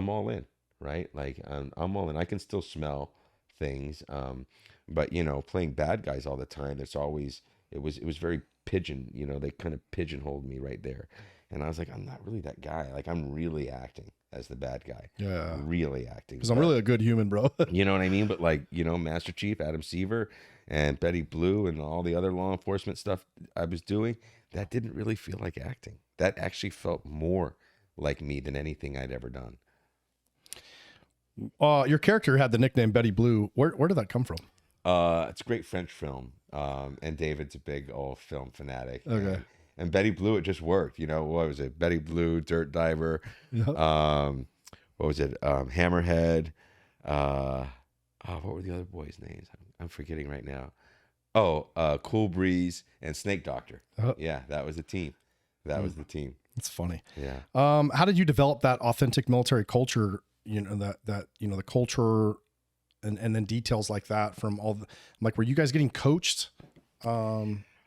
all in, right? Like, I'm all in. I can still smell things. But, playing bad guys all the time, it was very pigeon, they kind of pigeonholed me right there. And I was like, I'm not really that guy. Like, I'm really acting as the bad guy. Yeah. Really acting. Because I'm really a good human, bro. You know what I mean? But Master Chief, Adam Seaver, and Betty Blue, and all the other law enforcement stuff I was doing, that didn't really feel like acting. That actually felt more like me than anything I'd ever done. Your character had the nickname Betty Blue. Where did that come from? It's a great French film. And David's a big old film fanatic. Okay. And Betty Blue, it just worked. What was it? Betty Blue, Dirt Diver. Yep. What was it? Hammerhead. What were the other boys' names? I'm forgetting right now. Cool Breeze and Snake Doctor. Yeah, that was the team. Was the team. It's funny. Yeah. How did you develop that authentic military culture? The culture, and then details like that from all the, like, were you guys getting coached?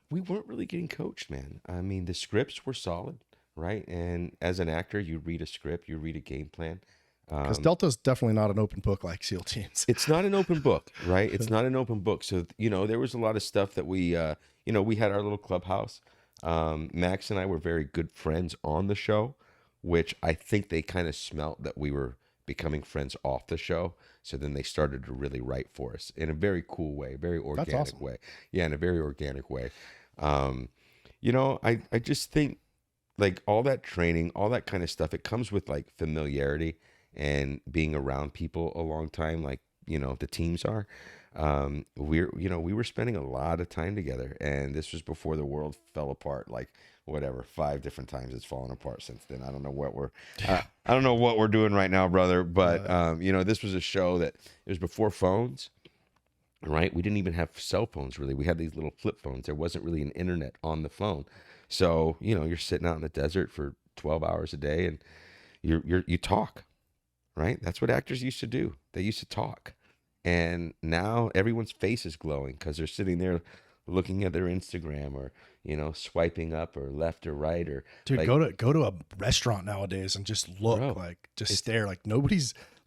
We weren't really getting coached, man. I mean, the scripts were solid, right? And as an actor, you read a script, you read a game plan. Because Delta's definitely not an open book like SEAL teams. It's not an open book, right? It's not an open book. So, there was a lot of stuff that we had our little clubhouse. Max and I were very good friends on the show, which I think they kind of smelt that we were becoming friends off the show. So then they started to really write for us in a very cool way, very organic awesome. way. Yeah, in a very organic way. I just think, like, all that training, all that kind of stuff, it comes with like familiarity and being around people a long time, like, the teams are. We were spending a lot of time together, and this was before the world fell apart. Like, whatever, 5 different times it's fallen apart since then. I don't know what we're doing right now, brother. But this was a show that it was before phones, right? We didn't even have cell phones really. We had these little flip phones. There wasn't really an internet on the phone, so you're sitting out in the desert for 12 hours a day, and you talk, right? That's what actors used to do. They used to talk. And now everyone's face is glowing because they're sitting there looking at their Instagram or, swiping up or left or right or. Dude, go to a restaurant nowadays and just look, stare. Like, a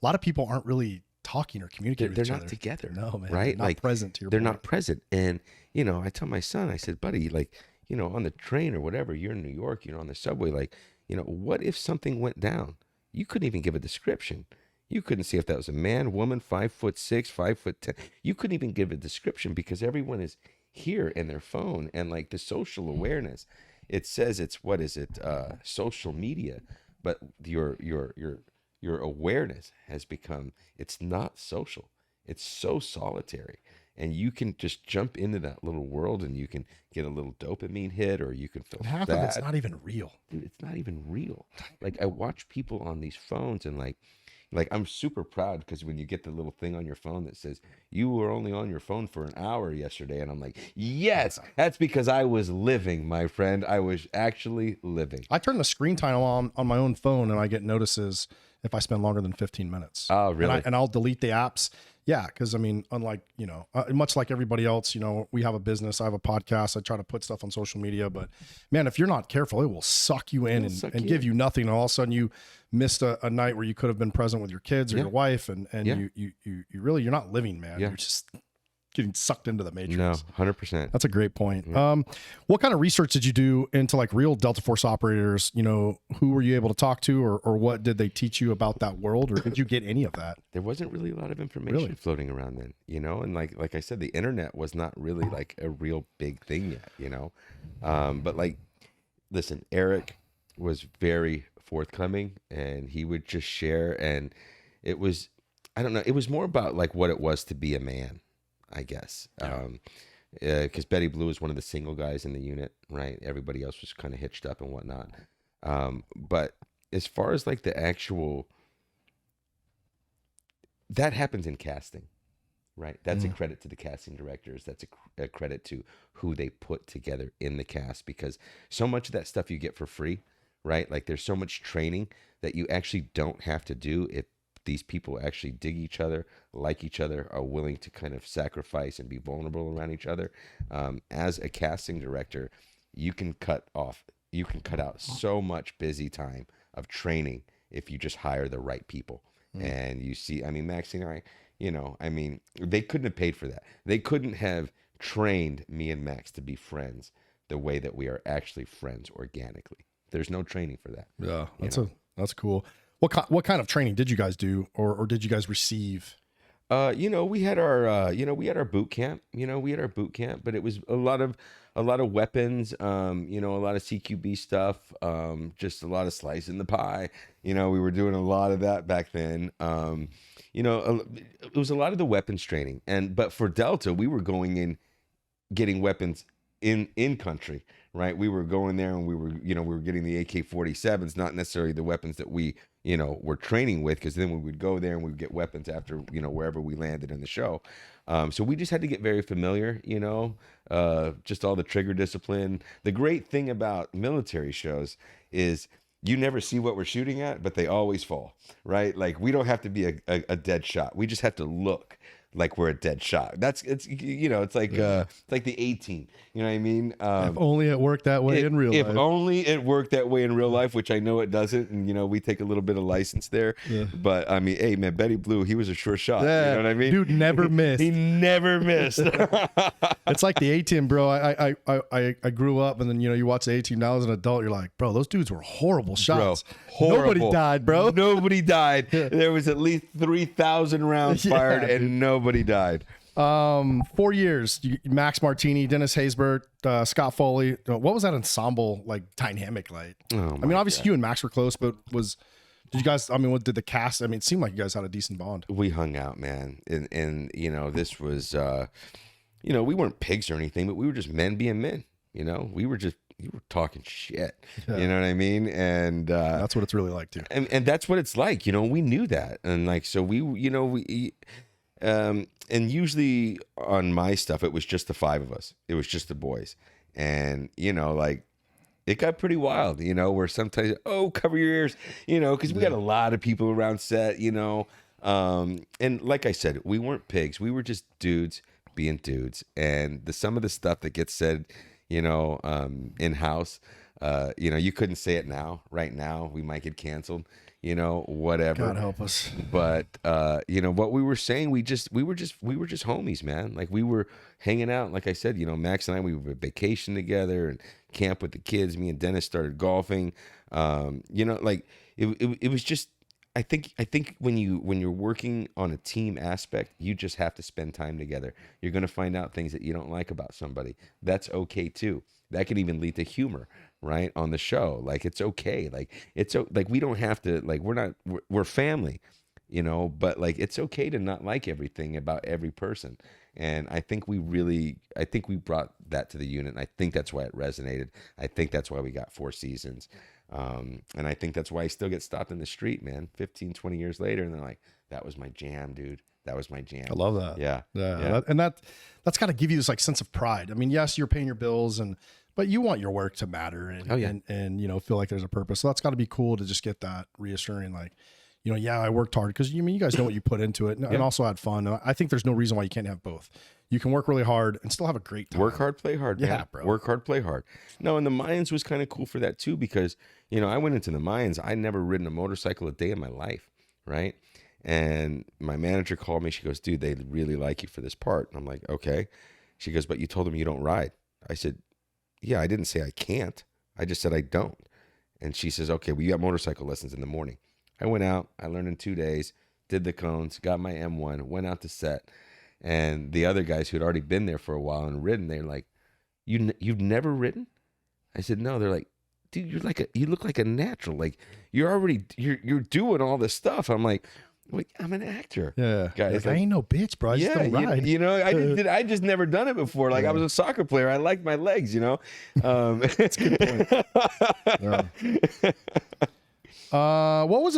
lot of people aren't really talking or communicating with each other. They're not together. No, man. Right? They're not present to your They're point. not present. And, I tell my son, I said, buddy, like, on the train or whatever, you're in New York, on the subway, like, what if something went down? You couldn't even give a description. You couldn't see if that was a man, woman, 5'6", 5'10". You couldn't even give a description because everyone is here in their phone, and like the social awareness it says it's, what is it, social media, but your awareness has become, it's not social. It's so solitary. And you can just jump into that little world and you can get a little dopamine hit, or you can feel half sad. of it's not even real. Dude, it's not even real. Like, I watch people on these phones and like I'm super proud because when you get the little thing on your phone that says you were only on your phone for an hour yesterday, and I'm like, yes, that's because I was living, my friend. I was actually living. I turn the screen time on my own phone and I get notices if I spend longer than 15 minutes. Oh, really? And I'll delete the apps. Yeah, because I mean, unlike, much like everybody else, we have a business, I have a podcast, I try to put stuff on social media, but man, if you're not careful, it will suck you in and give you nothing. And all of a sudden you missed a night where you could have been present with your kids or your wife, and you really, you're not living, man. You're just getting sucked into the matrix. No, 100%. That's a great point. What kind of research did you do into like real Delta Force operators? Who were you able to talk to, or what did they teach you about that world, or did you get any of that? There wasn't really a lot of information floating around then, and like I said, the internet was not really like a real big thing yet, but like, listen, Eric was very forthcoming and he would just share, and it was, I don't know, it was more about like what it was to be a man, I guess. Because Betty Blue was one of the single guys in the unit, right? Everybody else was kind of hitched up and whatnot. But as far as like the actual, that happens in casting, right? That's a credit to the casting directors. That's a credit to who they put together in the cast, because so much of that stuff you get for free, right? Like there's so much training that you actually don't have to do if these people actually dig each other, like each other, are willing to kind of sacrifice and be vulnerable around each other. As a casting director, you can cut out so much busy time of training if you just hire the right people. And you see, I mean, Max and I, they couldn't have paid for that. They couldn't have trained me and Max to be friends the way that we are actually friends organically. There's no training for that. Yeah, that's cool. What kind of training did you guys do, or did you guys receive? We had our boot camp. But it was a lot of weapons. A lot of CQB stuff. Just a lot of slicing the pie. We were doing a lot of that back then. It was a lot of the weapons training, but for Delta, we were going in, getting weapons in country, right? We were going there and we were getting the AK-47s, not necessarily the weapons that we, were training with, because then we would go there and we would get weapons after, wherever we landed in the show. So we just had to get very familiar, just all the trigger discipline. The great thing about military shows is you never see what we're shooting at, but they always fall, right? Like, we don't have to be a dead shot. We just have to look like we're a dead shot. It's like the A-Team. You know what I mean? If only it worked that way in real life. If only it worked that way in real life, which I know it doesn't. And, we take a little bit of license there. Yeah. But, I mean, hey, man, Betty Blue, he was a sure shot. Yeah. You know what I mean? Dude never missed. He never missed. It's like the A-Team, bro. I grew up, and then, you watch the A-Team now as an adult. You're like, bro, those dudes were horrible shots. Bro, horrible. Nobody died, bro. Nobody died. There was at least 3,000 rounds fired, and nobody died. 4 years, Max Martini, Dennis Haysbert, Scott Foley. What was that ensemble like dynamic like? Obviously you and Max were close, but did you guys, what did the cast, it seemed like you guys had a decent bond. We hung out, man. And this was, we weren't pigs or anything, but we were just men being men. We were talking shit. Yeah. You know what I mean? And that's what it's really like too. And that's what it's like, we knew that. And like, so and usually on my stuff, it was just the five of us. It was just the boys. And, it got pretty wild, where sometimes, cover your ears, because we got a lot of people around set, and like I said, we weren't pigs. We were just dudes being dudes. And some of the stuff that gets said, in-house, you couldn't say it now. Right now, we might get canceled. Whatever. God help us. But what we were saying, we were just homies, man. Like, we were hanging out. Like I said, Max and I, we would vacation together and camp with the kids. Me and Dennis started golfing. It was just, I think when you're working on a team aspect, you just have to spend time together. You're going to find out things that you don't like about somebody. That's okay too. That can even lead to humor, right? On the show. Like, it's okay. Like, like, we don't have to, like, we're family, you know, but like, it's okay to not like everything about every person. And I think we brought that to the unit. And I think that's why it resonated. I think that's why we got 4 seasons. And I think that's why I still get stopped in the street, man, 15, 20 years later. And they're like, that was my jam, dude. That was my jam. I love that. Yeah. That's got to give you this like sense of pride. I mean, yes, you're paying your bills but you want your work to matter and, you know, feel like there's a purpose. So that's got to be cool to just get that reassuring, like, you know, yeah, I worked hard, because you guys know what you put into it, and also had fun. I think there's no reason why you can't have both. You can work really hard and still have a great time. Work hard, play hard, man. Yeah, bro. Work hard, play hard. No, and the Mayans was kind of cool for that too, because, you know, I went into the Mayans. I'd never ridden a motorcycle a day in my life, right? And my manager called me. She goes, dude, they really like you for this part. And I'm like, okay. She goes, but you told them you don't ride. I said, yeah, I didn't say I can't. I just said I don't. And she says, okay, well, you got motorcycle lessons in the morning. I went out. I learned in 2 days, did the cones, got my M1, went out to set. And the other guys who'd already been there for a while and ridden, they're like, you've never ridden? I said, no. They're like, dude, you look like a natural. Like, you're doing all this stuff. I'm like, I'm an actor. Yeah, guys. Like, I ain't no bitch, bro. I just don't ride. You know, I just never done it before. Like, I was a soccer player. I liked my legs. You know, that's a good point. What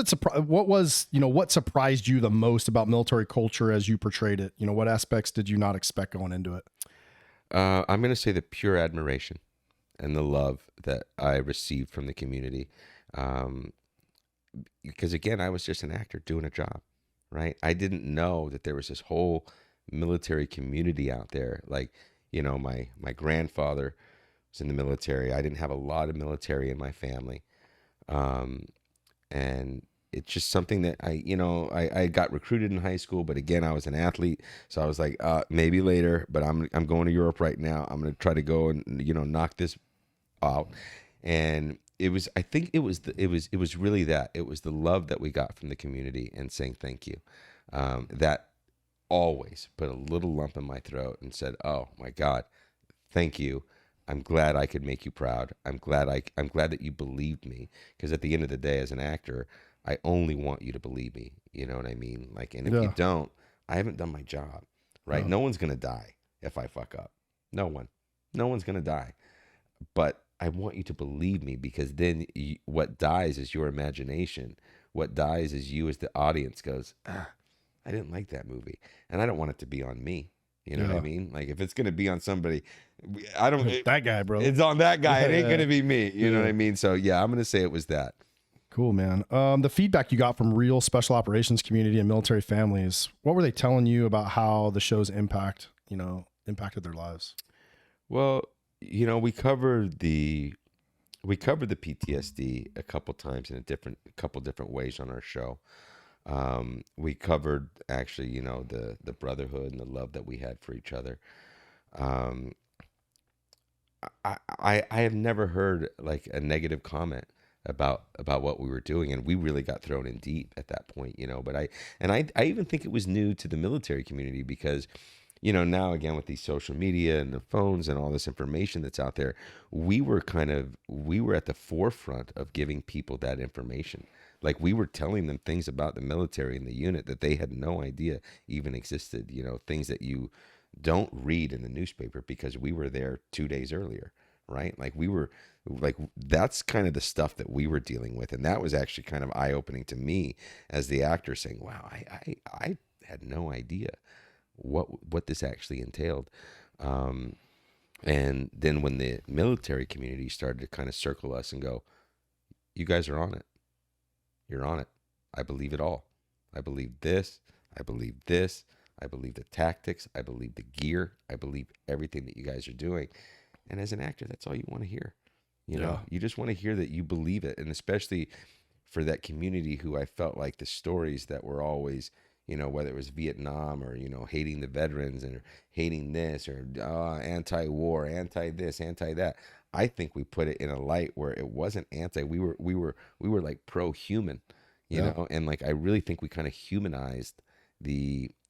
surprised you the most about military culture as you portrayed it? You know, what aspects did you not expect going into it? I'm going to say the pure admiration and the love that I received from the community. Because again, I was just an actor doing a job, right? I didn't know that there was this whole military community out there. Like, you know, my grandfather was in the military. I didn't have a lot of military in my family. And it's just something that I got recruited in high school, but again, I was an athlete. So I was like, maybe later, but I'm going to Europe right now. I'm going to try to go and, you know, knock this out. And I think it was really that. It was the love that we got from the community and saying thank you. That always put a little lump in my throat and said, oh my God, thank you. I'm glad I could make you proud. I'm glad that you believed me, because at the end of the day, as an actor, I only want you to believe me. You know what I mean? Like, and if you don't, I haven't done my job, right? No one's going to die if I fuck up. No one's going to die. But I want you to believe me, because then what dies is your imagination. What dies is you as the audience goes, I didn't like that movie. And I don't want it to be on me. You know what I mean? Like, if it's going to be on somebody, that guy, bro. It's on that guy. It ain't going to be me. You know what I mean? So yeah, I'm going to say it was that. Cool, man. The feedback you got from real special operations community and military families, what were they telling you about how the show's impacted their lives? Well, you know, we covered the PTSD a couple times in a couple different ways on our show. We covered actually, you know, the brotherhood and the love that we had for each other. I have never heard like a negative comment about what we were doing, and we really got thrown in deep at that point, you know. But I even think it was new to the military community, because, you know, now again with these social media and the phones and all this information that's out there, we were at the forefront of giving people that information. Like, we were telling them things about the military and the unit that they had no idea even existed, you know, things that you don't read in the newspaper, because we were there 2 days earlier, right? Like, we were like, that's kind of the stuff that we were dealing with. And that was actually kind of eye-opening to me as the actor, saying, wow, I had no idea what this actually entailed. And then when the military community started to kind of circle us and go, you guys are on it. You're on it. I believe it all. I believe this. I believe this. I believe the tactics. I believe the gear. I believe everything that you guys are doing. And as an actor, that's all you want to hear. You know, you just want to hear that you believe it. And especially for that community who I felt like the stories that were always, you know, whether it was Vietnam or, you know, hating the veterans and hating this or anti-war, anti-this, anti-that. I think we put it in a light where it wasn't anti. We were like pro-human, you know, and like I really think we kind of humanized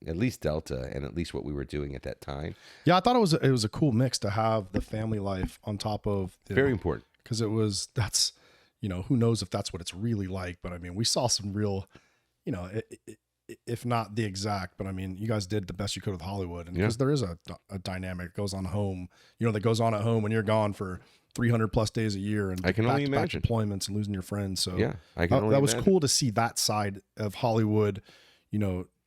at least Delta and at least what we were doing at that time. Yeah, I thought it was a cool mix to have the family life on top of very important, because that's who knows if that's what it's really like, but I mean we saw some real, if not the exact, but I mean you guys did the best you could with Hollywood, and because there is a dynamic that goes on home, that goes on at home when you're gone for 300 plus days a year, and I can only imagine deployments and losing your friends. So yeah, I can only that was imagine. cool to see that side of Hollywood,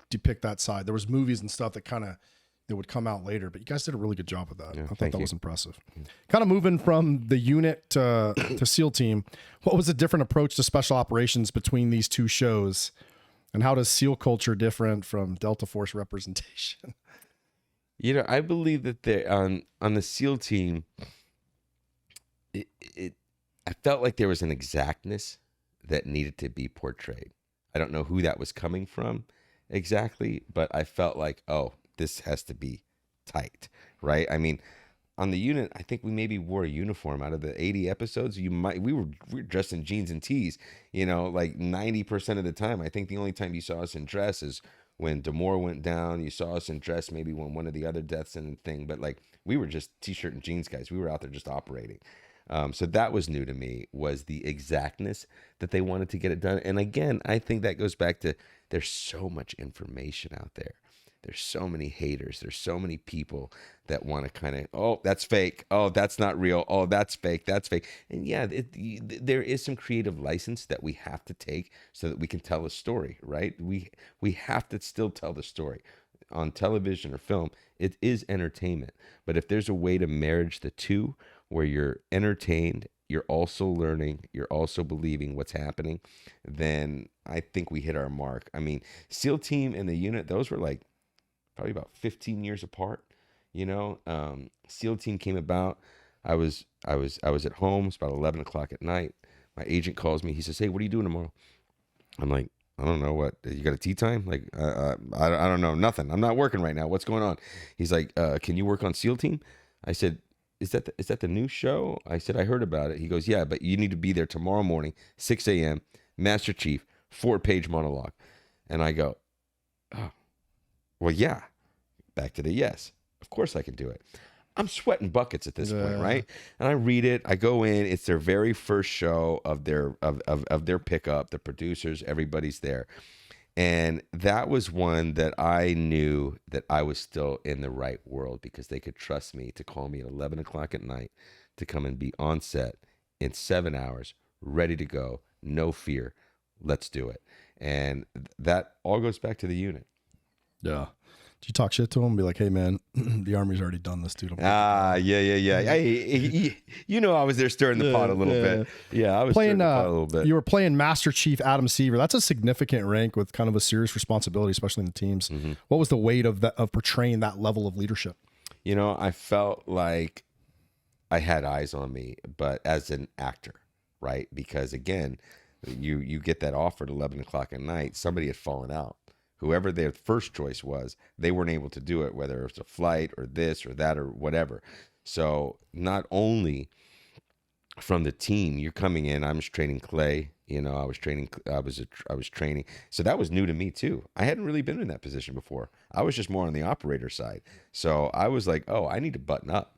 depict that side. There was movies and stuff that would come out later, but you guys did a really good job with that. I thought that was impressive. Kind of moving from the unit to SEAL team, what was a different approach to special operations between these two shows, and how does SEAL culture different from Delta Force representation? I believe that on the SEAL team, I felt like there was an exactness that needed to be portrayed. I don't know who that was coming from exactly, but I felt like, oh, this has to be tight, right? I mean, on the unit, I think we maybe wore a uniform out of the 80 episodes. We were dressed in jeans and tees, like 90% of the time. I think the only time you saw us in dress is when Damore went down. You saw us in dress maybe when one of the other deaths and thing, but like we were just t-shirt and jeans guys. We were out there just operating. So that was new to me, was the exactness that they wanted to get it done. And again, I think that goes back to there's so much information out there. There's so many haters. There's so many people that want to kind of, oh, that's fake. Oh, that's not real. Oh, that's fake. That's fake. And yeah, there is some creative license that we have to take so that we can tell a story, right? We have to still tell the story. On television or film, it is entertainment. But if there's a way to marriage the two, where you're entertained, you're also learning, you're also believing what's happening, then I think we hit our mark. I mean, SEAL team and the unit, those were like probably about 15 years apart. SEAL team came about. I was at home. It's about 11 o'clock at night. My agent calls me. He says, "Hey, what are you doing tomorrow?" I'm like, "I don't know. What, you got a tea time?" Like, I don't know, nothing. I'm not working right now. What's going on? He's like, "Can you work on SEAL team?" I said, Is that the new show? I said, "I heard about it." He goes, "Yeah, but you need to be there tomorrow morning, 6 a.m., Master Chief, 4-page monologue." And I go, "Oh, well, yeah." Back to the yes. Of course I can do it. I'm sweating buckets at this point, right? And I read it. I go in. It's their very first show of their pickup. The producers, everybody's there. And that was one that I knew that I was still in the right world, because they could trust me to call me at 11 o'clock at night to come and be on set in 7 hours, ready to go, no fear. Let's do it. And that all goes back to the unit. Yeah. Did you talk shit to him and be like, "Hey man, the Army's already done this, dude"? Yeah. Hey, I was there stirring the pot a little bit. Yeah, I was playing stirring the pot a little bit. You were playing Master Chief Adam Seaver. That's a significant rank with kind of a serious responsibility, especially in the teams. Mm-hmm. What was the weight of portraying that level of leadership? I felt like I had eyes on me, but as an actor, right? Because again, you get that offer at 11 o'clock at night. Somebody had fallen out. Whoever their first choice was, they weren't able to do it, whether it's a flight or this or that or whatever. So not only from the team, you're coming in. I was training Clay. I was training. So that was new to me too. I hadn't really been in that position before. I was just more on the operator side. So I was like, oh, I need to button up.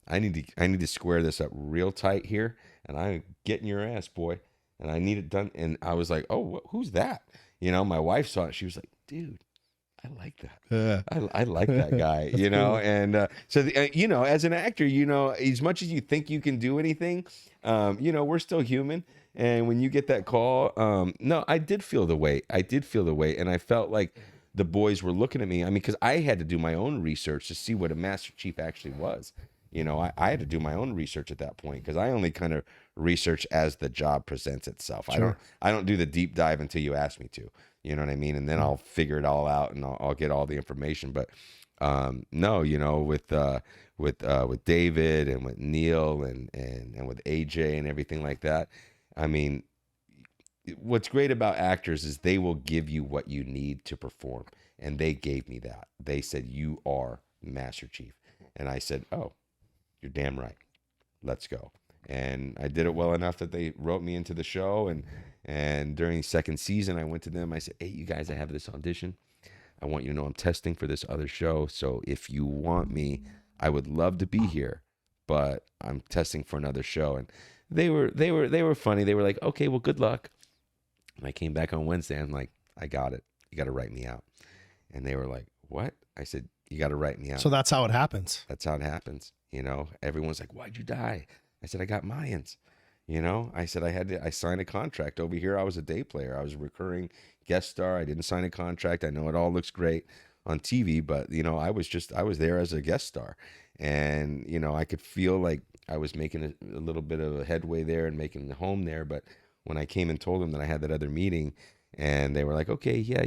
I need to square this up real tight here, and I'm getting your ass, boy. And I need it done. And I was like, oh, who's that? My wife saw it. She was like, "Dude, I like that. Yeah. I like that guy." Cool. And so as an actor, as much as you think you can do anything, we're still human. And when you get that call, no, I did feel the weight. And I felt like the boys were looking at me. I mean, because I had to do my own research to see what a Master Chief actually was. I had to do my own research at that point, because I only kind of research as the job presents itself. Sure. I don't do the deep dive until you ask me to. You know what I mean? And then I'll figure it all out, and I'll get all the information. But no, with David and with Neil and with AJ and everything like that. I mean, what's great about actors is they will give you what you need to perform, and they gave me that. They said, "You are Master Chief," and I said, "Oh, you're damn right. Let's go." And I did it well enough that they wrote me into the show, and And during second season, I went to them. I said, hey, you guys, I have this audition. I want you to know I'm testing for this other show. So if you want me, I would love to be here, but I'm testing for another show. And they were funny. They were like, okay, well, good luck. And I came back on Wednesday. I'm like, I got it. You got to write me out. And they were like, what? I said, you got to write me out. So that's how it happens. That's how it happens. You know, everyone's like, why'd you die? I said, I got Mayans. You know, I said, I signed a contract over here. I was a day player. I was a recurring guest star. I didn't sign a contract. I know it all looks great on TV, but you know, I was there as a guest star, and you know, I could feel like I was making a little bit of a headway there and making the home there. But when I came and told them that I had that other meeting, and they were like, okay, yeah,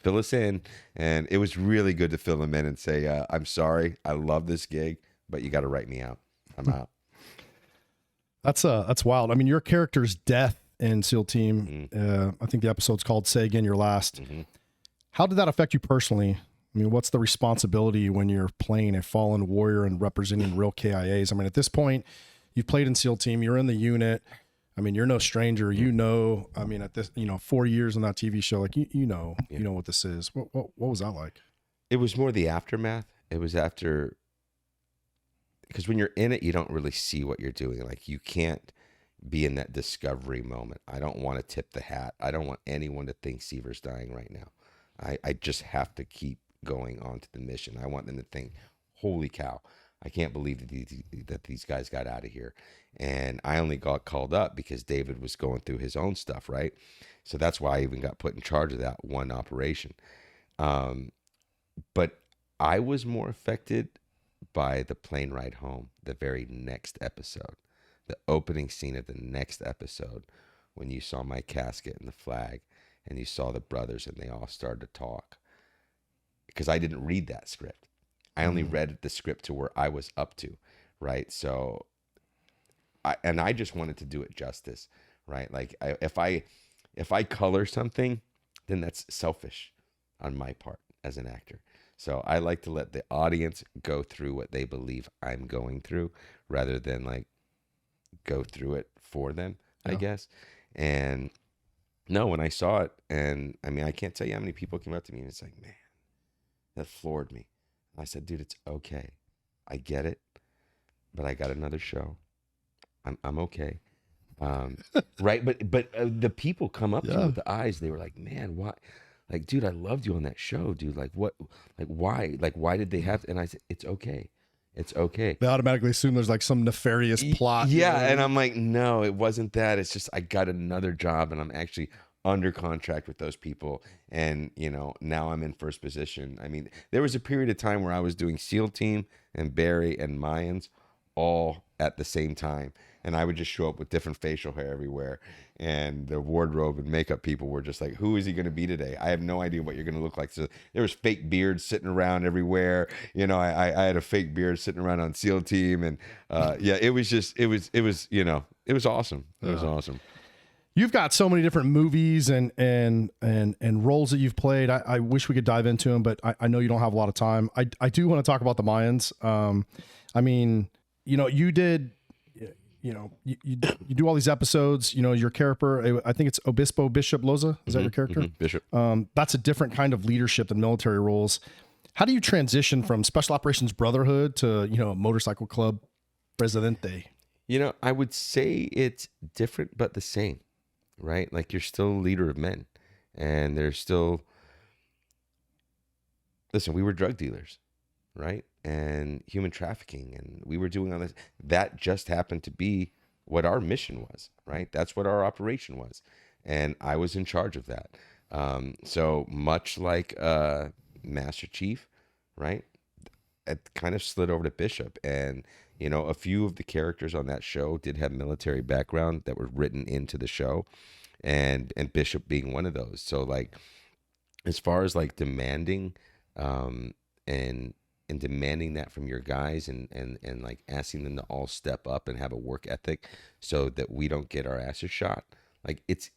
fill us in. And it was really good to fill them in and say, I'm sorry, I love this gig, but you got to write me out. I'm out. That's wild. I mean, your character's death in SEAL Team, I think the episode's called Say Again Your Last. How did that affect you personally? I mean, what's the responsibility when you're playing a fallen warrior and representing real KIAs? I mean, at this point, you've played in SEAL Team, you're in the unit. I mean, you're no stranger, you know, I mean, at this, 4 years on that TV show, like, you know what this is. What was that like? It was more the aftermath. It was after, because when you're in it, you don't really see what you're doing. Like, you can't be in that discovery moment. I don't want to tip the hat. I don't want anyone to think Seaver's dying right now. I just have to keep going on to the mission. I want them to think, holy cow, I can't believe that these guys got out of here. And I only got called up because David was going through his own stuff, right? So that's why I even got put in charge of that one operation. But I was more affected by the plane ride home, the very next episode, the opening scene of the next episode, when you saw my casket and the flag, and you saw the brothers and they all started to talk. Because I didn't read that script. I only read the script to where I was up to, right? So, I just wanted to do it justice, right? Like, if I color something, then that's selfish on my part as an actor. So I like to let the audience go through what they believe I'm going through, rather than like go through it for them, I guess. And no, when I saw it, and I mean, I can't tell you how many people came up to me and it's like, man, that floored me. I said, dude, it's okay. I get it, but I got another show. I'm okay. Right. But the people come up to me with the eyes. They were like, man, why? Like, dude, I loved you on that show, dude. Like, what? Like, why? Like, why did they have to? And I said, it's okay. It's okay. They automatically assume there's like some nefarious plot. Yeah. And I'm like, no, it wasn't that. It's just I got another job and I'm actually under contract with those people. And, you know, now I'm in first position. I mean, there was a period of time where I was doing SEAL Team and Barry and Mayans all at the same time. And I would just show up with different facial hair everywhere. And the wardrobe and makeup people were just like, who is he going to be today? I have no idea what you're going to look like. So there was fake beards sitting around everywhere. You know, I had a fake beard sitting around on SEAL Team. And yeah, it was just, it was, you know, it was awesome. It was awesome. You've got so many different movies and roles that you've played. I wish we could dive into them, but I know you don't have a lot of time. I do want to talk about the Mayans. I mean, you know, you did, you know, you do all these episodes, you know, your character, I think it's Obispo Bishop Loza. Is that your character? Bishop. That's a different kind of leadership than military roles. How do you transition from Special Operations Brotherhood to, you know, Motorcycle Club Presidente? You know, I would say it's different, but the same, right? Like, you're still a leader of men, and there's still, listen, we were drug dealers, right? And human trafficking, and we were doing all this. That just happened to be what our mission was, right? That's what our operation was. And I was in charge of that. So much like Master Chief, right? It kind of slid over to Bishop. And, you know, a few of the characters on that show did have military background that were written into the show. And Bishop being one of those. So, like, as far as like demanding and demanding that from your guys and like asking them to all step up and have a work ethic so that we don't get our asses shot. Like, it's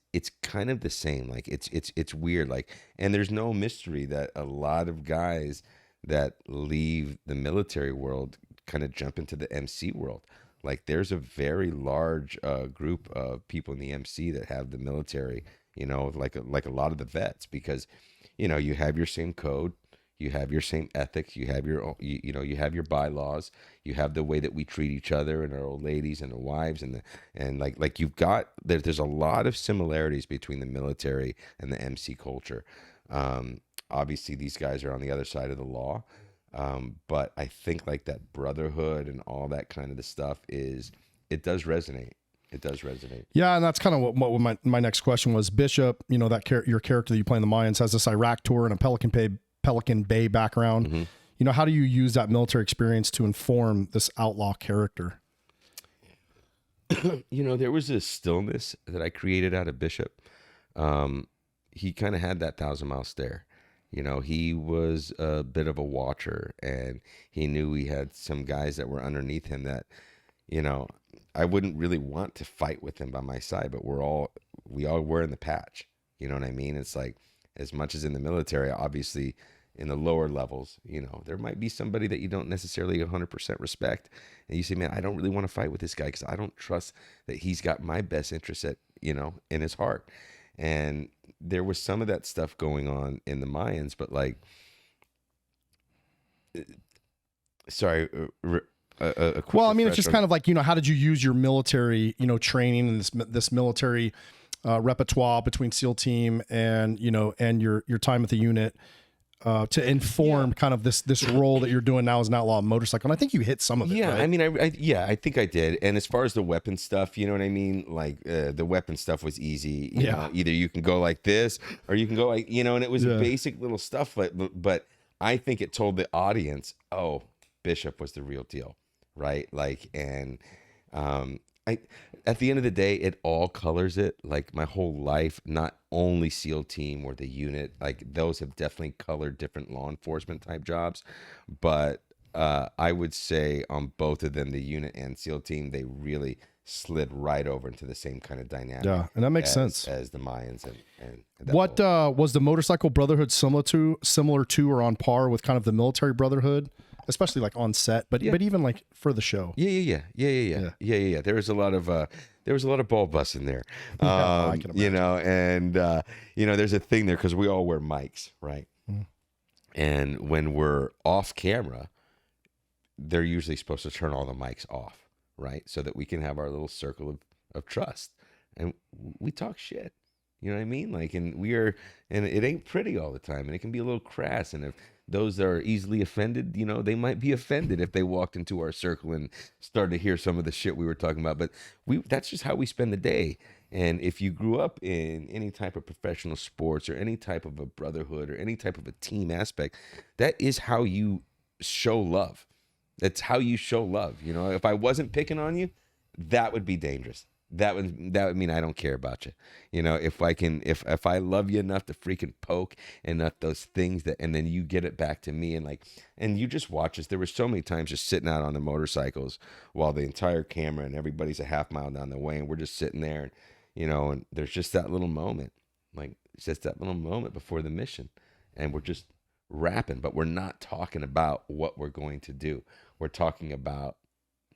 kind of the same. Like, it's weird. Like, and there's no mystery that a lot of guys that leave the military world kind of jump into the MC world. Like there's a very large group of people in the MC that have the military, you know, like a lot of the vets, because, you know, you have your same code, you have your same ethics, you have your own, you know, you have your bylaws, you have the way that we treat each other and our old ladies and our wives, and like you've got there's a lot of similarities between the military and the MC culture. Obviously these guys are on the other side of the law, but I think like that brotherhood and all that kind of the stuff it does resonate. It does resonate. Yeah, and that's kind of what my next question was. Bishop, you know, that your character that you play in the Mayans has this Iraq tour and a Pelican Bay background. Mm-hmm. You know, how do you use that military experience to inform this outlaw character? You know, there was a stillness that I created out of Bishop. He kind of had that 1,000-mile stare. You know, he was a bit of a watcher, and he knew he had some guys that were underneath him that, you know, I wouldn't really want to fight with him by my side, but we all were in the patch. You know what I mean? It's like, as much as in the military, obviously in the lower levels, you know, there might be somebody that you don't necessarily 100% respect. And you say, man, I don't really want to fight with this guy because I don't trust that he's got my best interest at, you know, in his heart. And there was some of that stuff going on in the Mayans, but like, sorry, well, I mean, it's just kind of like, you know, how did you use your military, you know, training and this military repertoire between SEAL team and, you know, and your time at the unit to inform kind of this role that you're doing now as an outlaw motorcycle? And I think you hit some of it. Yeah, right? I mean, I think I did. And as far as the weapon stuff, you know what I mean? Like the weapon stuff was easy. You know, either you can go like this or you can go like, you know, and it was basic little stuff. But I think it told the audience, oh, Bishop was the real deal. Right. Like, and at the end of the day, it all colors it. Like my whole life, not only SEAL team or the unit, like those have definitely colored different law enforcement type jobs. But I would say on both of them, the unit and SEAL team, they really slid right over into the same kind of dynamic. Yeah, and that makes sense. As the Mayans and what was the motorcycle brotherhood similar to or on par with kind of the military brotherhood? Especially like on set, but even like for the show. Yeah. There was a lot of ball busting there, I can imagine. you know, and you know, there's a thing there because we all wear mics, right? Mm. And when we're off camera, they're usually supposed to turn all the mics off, right? So that we can have our little circle of trust, and we talk shit. You know what I mean? Like, and it ain't pretty all the time, and it can be a little crass, and if those that are easily offended, you know, they might be offended if they walked into our circle and started to hear some of the shit we were talking about. But that's just how we spend the day. And if you grew up in any type of professional sports or any type of a brotherhood or any type of a team aspect, that is how you show love. That's how you show love. You know, if I wasn't picking on you, that would be dangerous. That would mean I don't care about you. You know, if I love you enough to freaking poke and not those things and then you get it back to me and you just watch us. There were so many times just sitting out on the motorcycles while the entire camera and everybody's a half mile down the way and we're just sitting there and, you know, and there's just that little moment, like it's just that little moment before the mission and we're just rapping, but we're not talking about what we're going to do. We're talking about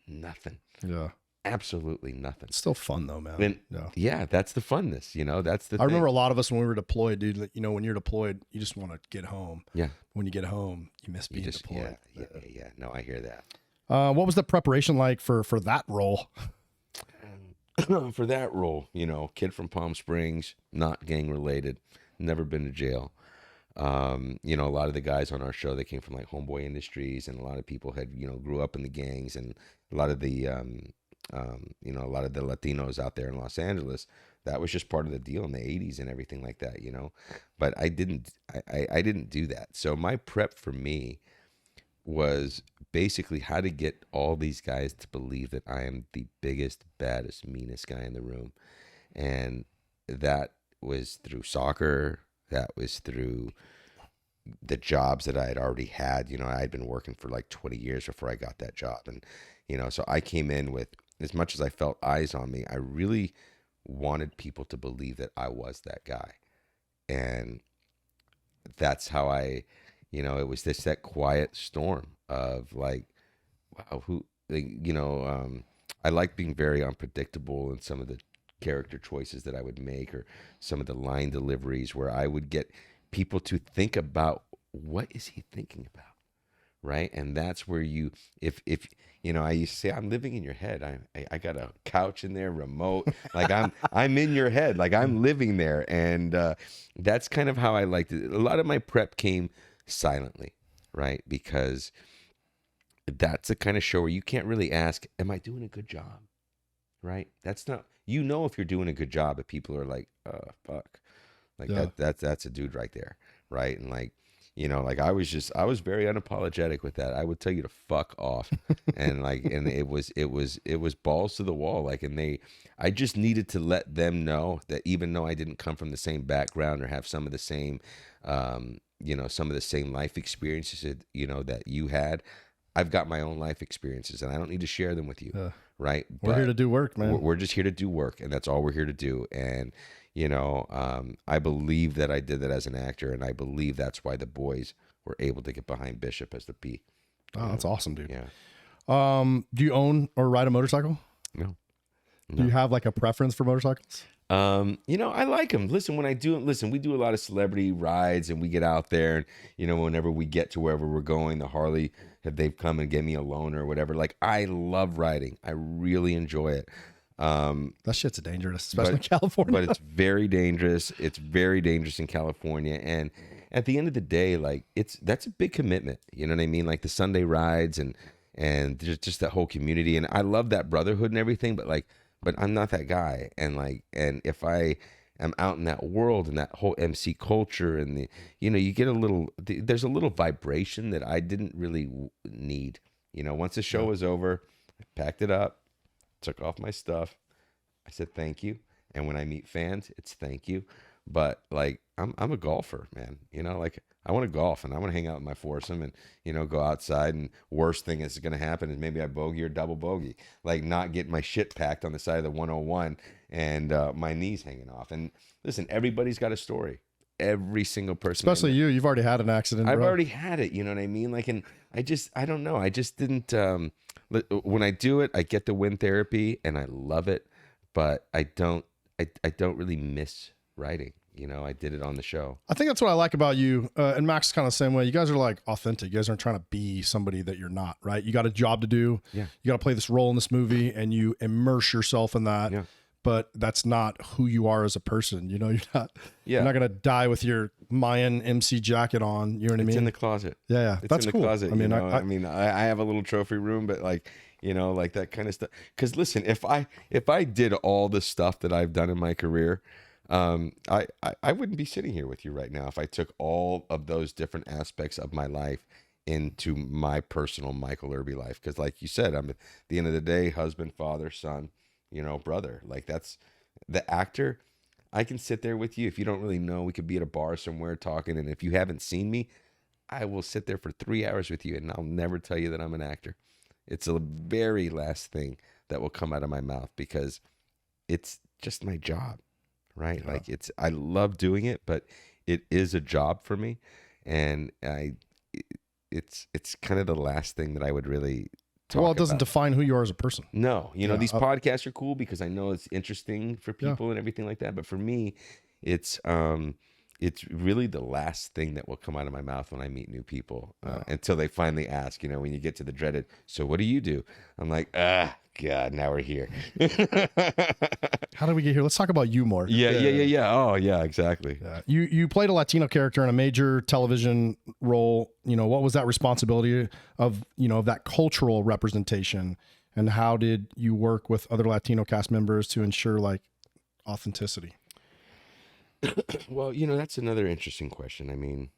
nothing. Yeah. Absolutely nothing. It's still fun though, man. And, yeah, that's the funness, you know. That's the thing. Remember a lot of us when we were deployed, dude. You know, when you're deployed, you just want to get home. Yeah. When you get home, you miss being deployed. Yeah. No, I hear that. What was the preparation like for that role? For that role, you know, kid from Palm Springs, not gang related, never been to jail. You know, a lot of the guys on our show, they came from like Homeboy Industries, and a lot of people had, you know, grew up in the gangs, and a lot of the you know, a lot of the Latinos out there in Los Angeles, that was just part of the deal in the 80s and everything like that, you know. But I didn't do that. So my prep for me was basically how to get all these guys to believe that I am the biggest, baddest, meanest guy in the room. And that was through soccer. That was through the jobs that I had already had. You know, I had been working for like 20 years before I got that job. And, you know, so I came in with, as much as I felt eyes on me, I really wanted people to believe that I was that guy. And that's how you know, it was that quiet storm of like, wow, who, you know, I like being very unpredictable in some of the character choices that I would make, or some of the line deliveries where I would get people to think about, what is he thinking about? Right. And that's where if I used to say, I'm living in your head. I got a couch in there, remote, like I'm in your head, like I'm living there. And that's kind of how I liked it. A lot of my prep came silently, right? Because that's the kind of show where you can't really ask, am I doing a good job? Right. That's not, if you're doing a good job, if people are like, fuck, like that's a dude right there. Right. And like, like I was very unapologetic with that. I would tell you to fuck off. And it was balls to the wall. Like, I just needed to let them know that even though I didn't come from the same background or have some of the same, some of the same life experiences, that you had, I've got my own life experiences and I don't need to share them with you. Right. We're here to do work, man. We're just here to do work, and that's all we're here to do. And, I believe that I did that as an actor, and I believe that's why the boys were able to get behind Bishop as the P. Oh, that's awesome, dude. Yeah. Do you own or ride a motorcycle? No. Do you have like a preference for motorcycles? I like them. Listen, we do a lot of celebrity rides, and we get out there, and, whenever we get to wherever we're going, the Harley, they've come and give me a loan or whatever. Like, I love riding. I really enjoy it. That shit's dangerous, especially in California. But it's very dangerous. It's very dangerous in California. And at the end of the day, like, that's a big commitment. You know what I mean? Like the Sunday rides and just that whole community. And I love that brotherhood and everything, but I'm not that guy. And if I am out in that world and that whole MC culture and you get there's a little vibration that I didn't really need. Once the show was over, I packed it up, took off my stuff. I said thank you, and when I meet fans, it's thank you. But like, I'm a golfer, man. Like, I want to golf and I want to hang out with my foursome and go outside. And worst thing is going to happen is maybe I bogey or double bogey, like not getting my shit packed on the side of the 101 and my knees hanging off. And listen, everybody's got a story. Every single person, especially you've already had an accident. I've already had it. You know what I mean? Like, and I don't know. I just didn't. When I do it, I get the wind therapy and I love it, but I don't really miss writing. I did it on the show. I think that's what I like about you. And Max is kind of the same way. You guys are like authentic. You guys aren't trying to be somebody that you're not, right? You got a job to do. Yeah. You got to play this role in this movie and you immerse yourself in that. Yeah. But that's not who you are as a person. You're not going to die with your Mayan MC jacket on. You know what I mean? It's in the closet. Yeah. It's that's in the cool. closet. I mean, I have a little trophy room, but like that kind of stuff. Cause listen, if I did all the stuff that I've done in my career, I wouldn't be sitting here with you right now if I took all of those different aspects of my life into my personal Michael Irby life. Cause like you said, I'm at the end of the day, husband, father, son, brother. Like, that's the actor. I can sit there with you. If you don't really know, we could be at a bar somewhere talking. And if you haven't seen me, I will sit there for 3 hours with you and I'll never tell you that I'm an actor. It's the very last thing that will come out of my mouth because it's just my job, right? Yeah. Like, I love doing it, but it is a job for me. And it's kind of the last thing that I would really it doesn't define who you are as a person. No, these podcasts are cool because I know it's interesting for people and everything like that. But for me, it's really the last thing that will come out of my mouth when I meet new people until they finally ask, when you get to the dreaded, so what do you do? I'm like, God, now we're here. How did we get here? Let's talk about you more. Yeah. Oh, yeah, exactly. Yeah. You played a Latino character in a major television role. What was that responsibility of that cultural representation, and how did you work with other Latino cast members to ensure like authenticity? Well, that's another interesting question. I mean,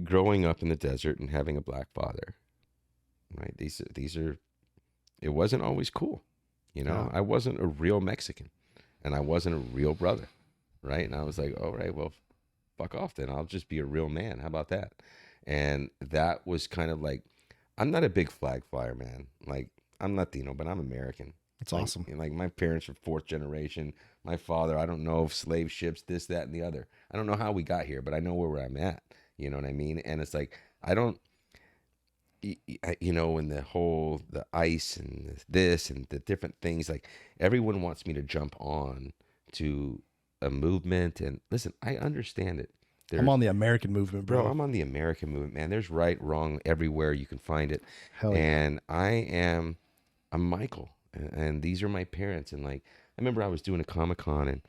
growing up in the desert and having a black father, right? These are, it wasn't always cool. I wasn't a real Mexican and I wasn't a real brother, right? And I was like, all right, well, fuck off then. I'll just be a real man. How about that? And that was kind of like, I'm not a big flag flyer, man. Like, I'm Latino, but I'm American. That's awesome. Like, my parents are fourth generation. My father, I don't know if slave ships, this, that, and the other. I don't know how we got here, but I know where I'm at. You know what I mean? And it's like, you know, and the ice and this and the different things, like everyone wants me to jump on to a movement. And listen, I understand it. I'm on the American movement, bro. I'm on the American movement, man. There's right, wrong, everywhere you can find it. Hell yeah. And I'm Michael, and these are my parents. And like, I remember I was doing a Comic-Con, and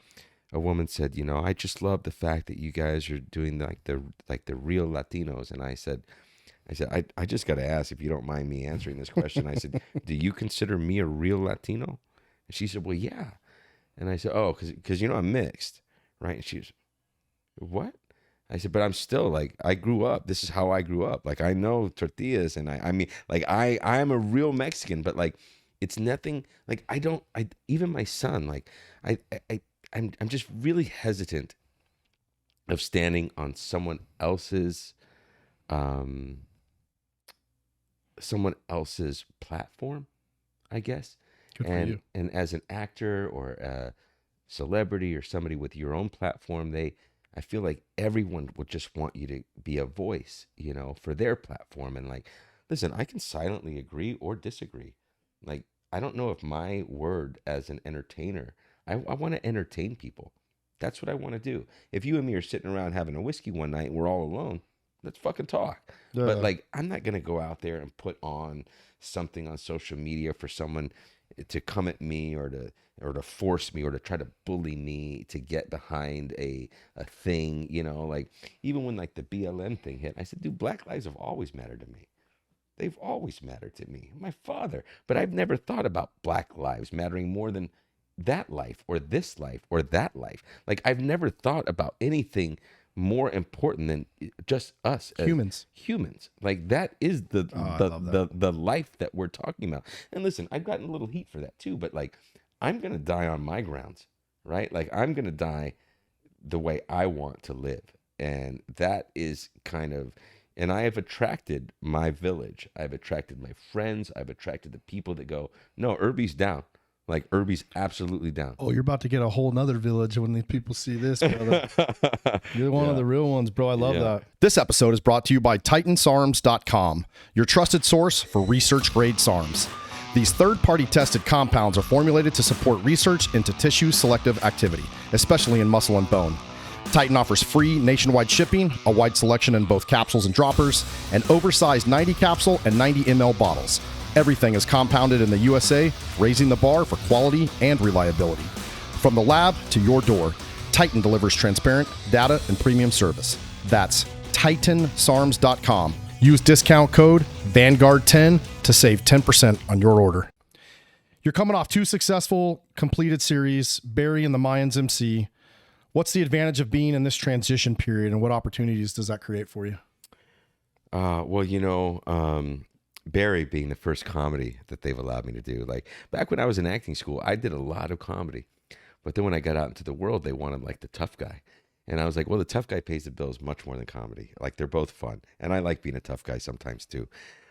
a woman said, you know, I just love the fact that you guys are doing like the real Latinos. And I said, I just got to ask, if you don't mind me answering this question. I said, do you consider me a real Latino? And she said, well, yeah. And I said, oh, because you know, I'm mixed, right? And she was, what? I said, but I'm still like, I grew up. This is how I grew up. Like, I know tortillas, and I mean, like, I'm a real Mexican, but like, it's nothing. Like, even my son, like, I'm just really hesitant of standing on someone else's platform, I guess. Good for you. And as an actor or a celebrity or somebody with your own platform, I feel like everyone would just want you to be a voice, you know, for their platform. And like, listen, I can silently agree or disagree. Like, I don't know if my word as an entertainer, I want to entertain people. That's what I want to do. If you and me are sitting around having a whiskey one night and we're all alone, let's fucking talk. But like, I'm not going to go out there and put on something on social media for someone to come at me or to force me or to try to bully me to get behind a thing, you know. Like, even when like the BLM thing hit, I said, dude, Black lives have always mattered to me. They've always mattered to me, my father. But I've never thought about Black lives mattering more than that life or this life or that life. Like, I've never thought about anything more important than just us as humans. Like, that is the life that we're talking about. And listen, I've gotten a little heat for that too, but like, I'm going to die on my grounds, right? Like, I'm going to die the way I want to live. And that is kind of, and I have attracted my village. I've attracted my friends. I've attracted the people that go, no, Irby's down. Like, Irby's absolutely down. Oh, you're about to get a whole nother village when these people see this, brother. You're one of the real ones, bro. I love that. This episode is brought to you by TitanSARMs.com, your trusted source for research-grade SARMs. These third-party tested compounds are formulated to support research into tissue selective activity, especially in muscle and bone. Titan offers free nationwide shipping, a wide selection in both capsules and droppers, and oversized 90 capsule and 90 ml bottles. Everything is compounded in the USA, raising the bar for quality and reliability. From the lab to your door, Titan delivers transparent data and premium service. That's TitanSARMs.com. Use discount code Vanguard10 to save 10% on your order. You're coming off 2 successful completed series, Barry and the Mayans MC. What's the advantage of being in this transition period, and what opportunities does that create for you? Well, you know, Barry being the first comedy that they've allowed me to do. Like, back when I was in acting school, I did a lot of comedy. But then when I got out into the world, they wanted like the tough guy. And I was like, well, the tough guy pays the bills much more than comedy. Like, they're both fun. And I like being a tough guy sometimes too.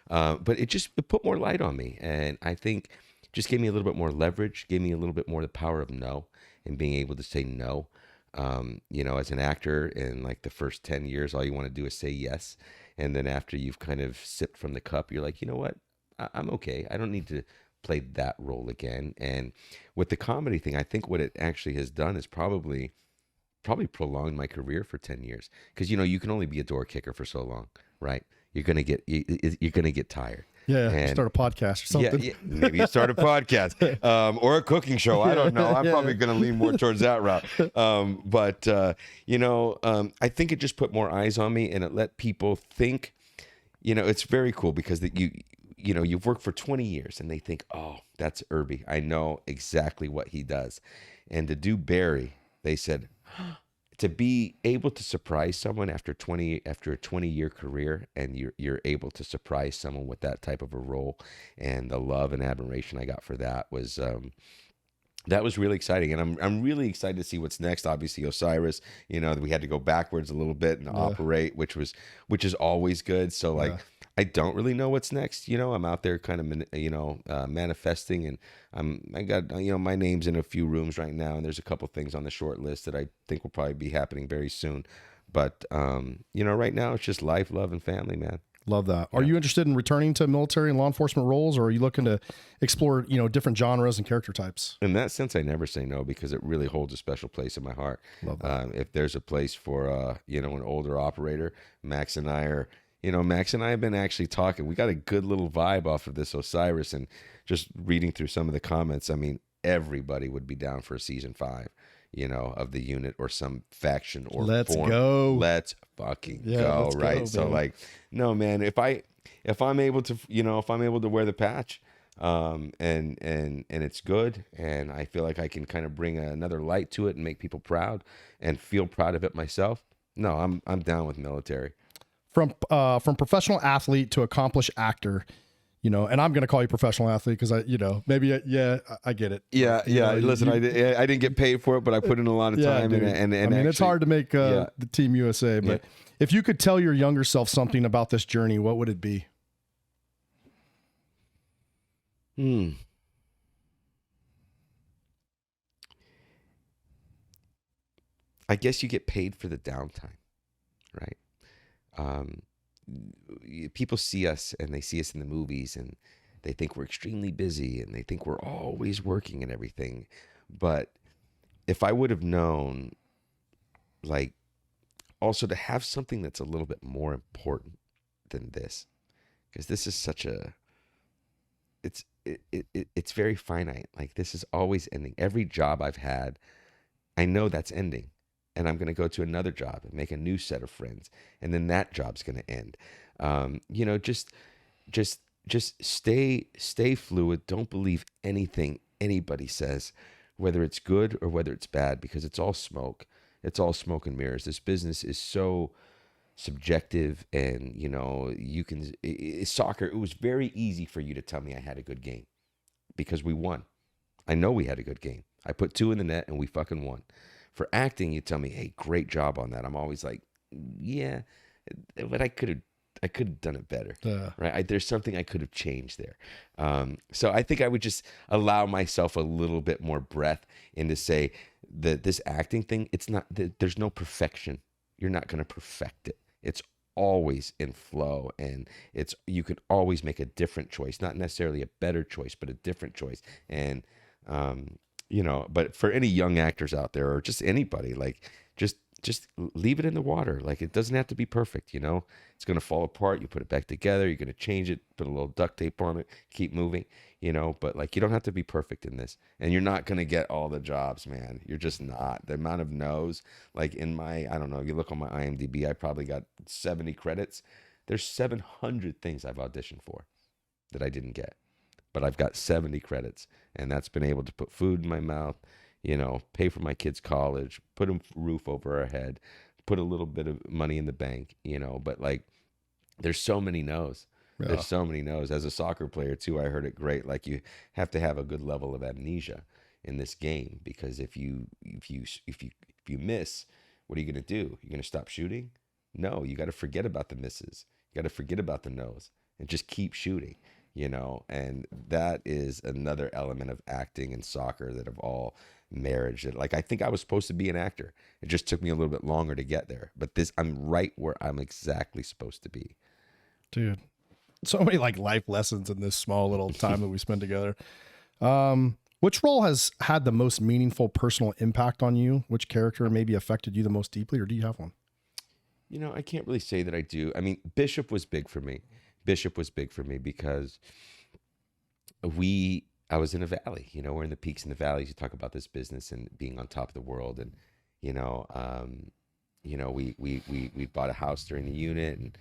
But it put more light on me. And I think just gave me a little bit more leverage, gave me a little bit more the power of no and being able to say no. You know, as an actor in like the first 10 years, all you want to do is say yes. And then after you've kind of sipped from the cup, you're like, you know what? I'm okay. I don't need to play that role again. And with the comedy thing, I think what it actually has done is probably prolonged my career for 10 years. Because, you know, you can only be a door kicker for so long, right? You're going to get tired. Yeah, start a podcast or something. Yeah, maybe you start a podcast or a cooking show. I don't know. I'm probably going to lean more towards that route. But you know, I think it just put more eyes on me, and it let people think. You know, it's very cool because you know, you've worked for 20 years, and they think, oh, that's Irby. I know exactly what he does. And to do Barry, they said, to be able to surprise someone after a 20-year career, and you're able to surprise someone with that type of a role, and the love and admiration I got for that was really exciting. And I'm really excited to see what's next. Obviously, Osiris, you know, we had to go backwards a little bit and operate, which is always good. So like, I don't really know what's next. You know, I'm out there kind of, manifesting, and I got, you know, my name's in a few rooms right now, and there's a couple things on the short list that I think will probably be happening very soon. But, you know, right now it's just life, love, and family, man. Love that. Are you interested in returning to military and law enforcement roles, or are you looking to explore, different genres and character types? In that sense, I never say no because it really holds a special place in my heart. Love that. If there's a place for, an older operator, Max and I have been actually talking. We got a good little vibe off of this Osiris, and just reading through some of the comments, I mean, everybody would be down for a season 5. Of the unit or some faction or Let's form. Go. Let's fucking go, let's right? go, So man. like, no, man, if I'm able to, if I'm able to wear the patch, and it's good, and I feel like I can kind of bring another light to it and make people proud and feel proud of it myself. No, I'm down with military. From professional athlete to accomplished actor, and I'm going to call you professional athlete because I get it. Yeah. Listen, I didn't get paid for it, but I put in a lot of time. Dude. And I mean, it's hard to make the Team USA, but if you could tell your younger self something about this journey, what would it be? I guess you get paid for the downtime, right? People see us and they see us in the movies and they think we're extremely busy and they think we're always working and everything. But if I would have known, like, also to have something that's a little bit more important than this, because this is such a, it's very finite. Like, this is always ending. Every job I've had, I know that's ending. And I'm going to go to another job and make a new set of friends. And then that job's going to end. Just stay fluid. Don't believe anything anybody says, whether it's good or whether it's bad, because it's all smoke. It's all smoke and mirrors. This business is so subjective, and soccer. It was very easy for you to tell me I had a good game because we won. I know we had a good game. I put 2 in the net and we fucking won. For acting, you tell me, hey, great job on that. I'm always like, yeah, but I could have done it better, right? There's something I could have changed there. So I think I would just allow myself a little bit more breath and to say that this acting thing, it's not, there's no perfection. You're not going to perfect it. It's always in flow, and you could always make a different choice, not necessarily a better choice, but a different choice. And, but for any young actors out there, or just anybody, like, just leave it in the water. Like, it doesn't have to be perfect. It's going to fall apart. You put it back together. You're going to change it, put a little duct tape on it, keep moving, but like, you don't have to be perfect in this, and you're not going to get all the jobs, man. You're just not. The amount of no's, like I don't know, you look on my IMDb, I probably got 70 credits. There's 700 things I've auditioned for that I didn't get. But I've got 70 credits, and that's been able to put food in my mouth, pay for my kids' college, put a roof over our head, put a little bit of money in the bank, but like, there's so many no's. Yeah. There's so many no's. As a soccer player too, I heard it great. Like, you have to have a good level of amnesia in this game, because if you miss, what are you going to do? You're going to stop shooting? No, you got to forget about the misses. You got to forget about the no's and just keep shooting. And that is another element of acting and soccer that have all marriage. That, like, I think I was supposed to be an actor. It just took me a little bit longer to get there. But I'm right where I'm exactly supposed to be. Dude, so many like life lessons in this small little time that we spend together. Which role has had the most meaningful personal impact on you? Which character maybe affected you the most deeply, or do you have one? I can't really say that I do. I mean, Bishop was big for me. Because I was in a valley, we're in the peaks and the valleys. You talk about this business and being on top of the world. And, we bought a house during the unit and,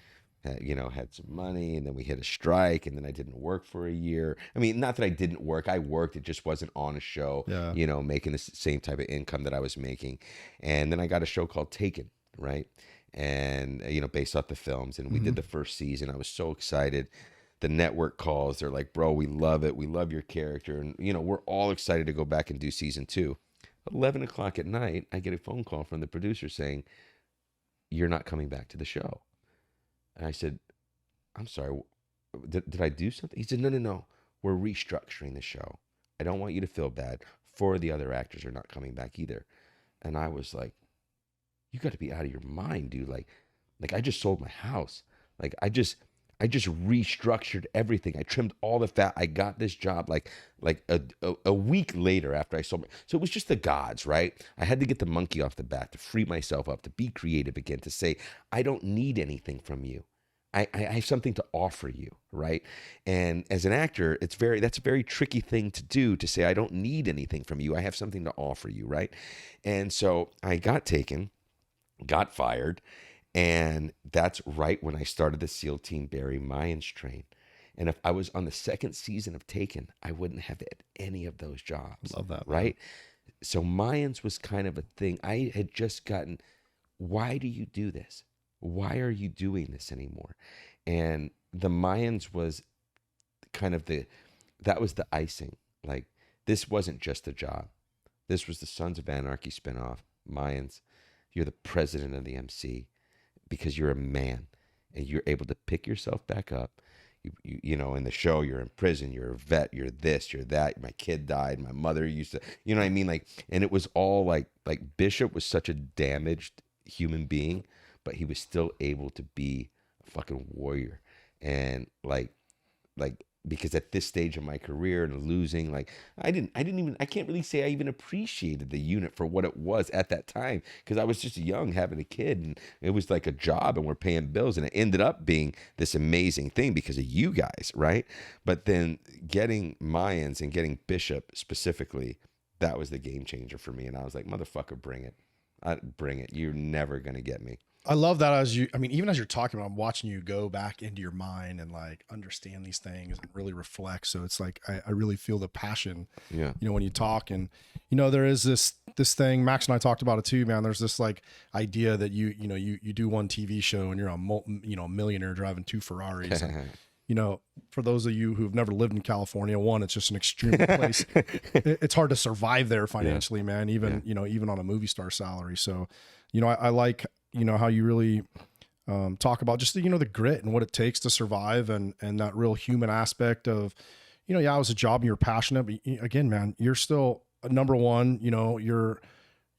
had some money, and then we hit a strike, and then I didn't work for a year. I mean, not that I didn't work, I worked. It just wasn't on a show, making the same type of income that I was making. And then I got a show called Taken, right? And, based off the films, and we did the first season. I was so excited. The network calls, they're like, bro, we love it. We love your character. And, we're all excited to go back and do season 2. 11 o'clock at night, I get a phone call from the producer saying, you're not coming back to the show. And I said, I'm sorry, did I do something? He said, no, we're restructuring the show. I don't want you to feel bad. 4 of the other actors are not coming back either. And I was like, you got to be out of your mind, dude. Like I just sold my house. Like, I I just restructured everything. I trimmed all the fat. I got this job like a week later after I sold it. So it was just the gods, right? I had to get the monkey off the back to free myself up, to be creative again, to say, I don't need anything from you. I have something to offer you, right? And as an actor, that's a very tricky thing to do, to say, I don't need anything from you. I have something to offer you, right? And so I got taken, got fired, and that's right when I started the SEAL Team Barry Mayans train. And if I was on the second season of Taken, I wouldn't have had any of those jobs. Love that, right? So Mayans was kind of a thing. I had just gotten, why do you do this? Why are you doing this anymore? And the Mayans was kind of that was the icing. Like, this wasn't just a job. This was the Sons of Anarchy spinoff. Mayans, you're the president of the MC because you're a man and you're able to pick yourself back up. You know, in the show, you're in prison, you're a vet, you're this, you're that. My kid died, my mother used to, you know what I mean? Like, and it was all like Bishop was such a damaged human being, but he was still able to be a fucking warrior. And like because at this stage of my career and losing, like, I can't really say I even appreciated the unit for what it was at that time, because I was just young, having a kid, and it was like a job and we're paying bills, and it ended up being this amazing thing because of you guys, right? But then getting Mayans and getting Bishop specifically, that was the game changer for me. And I was like, motherfucker, bring it. Bring it. You're never going to get me. I love that. Even as you're talking about, I'm watching you go back into your mind and like understand these things and really reflect. So it's like, I really feel the passion, yeah, you know, when you talk. And, you know, there is this thing, Max and I talked about it too, man. There's this like idea that you do one TV show and you're a millionaire driving 2 Ferraris. And, you know, for those of you who've never lived in California, one, it's just an extreme place. It's hard to survive there financially, man, even, you know, even on a movie star salary. So, you know, I like, you know, how you really talk about just, you know, the grit and what it takes to survive, and that real human aspect of, you know, yeah, it was a job and you're passionate, but again, man, you're still number one, you know, you're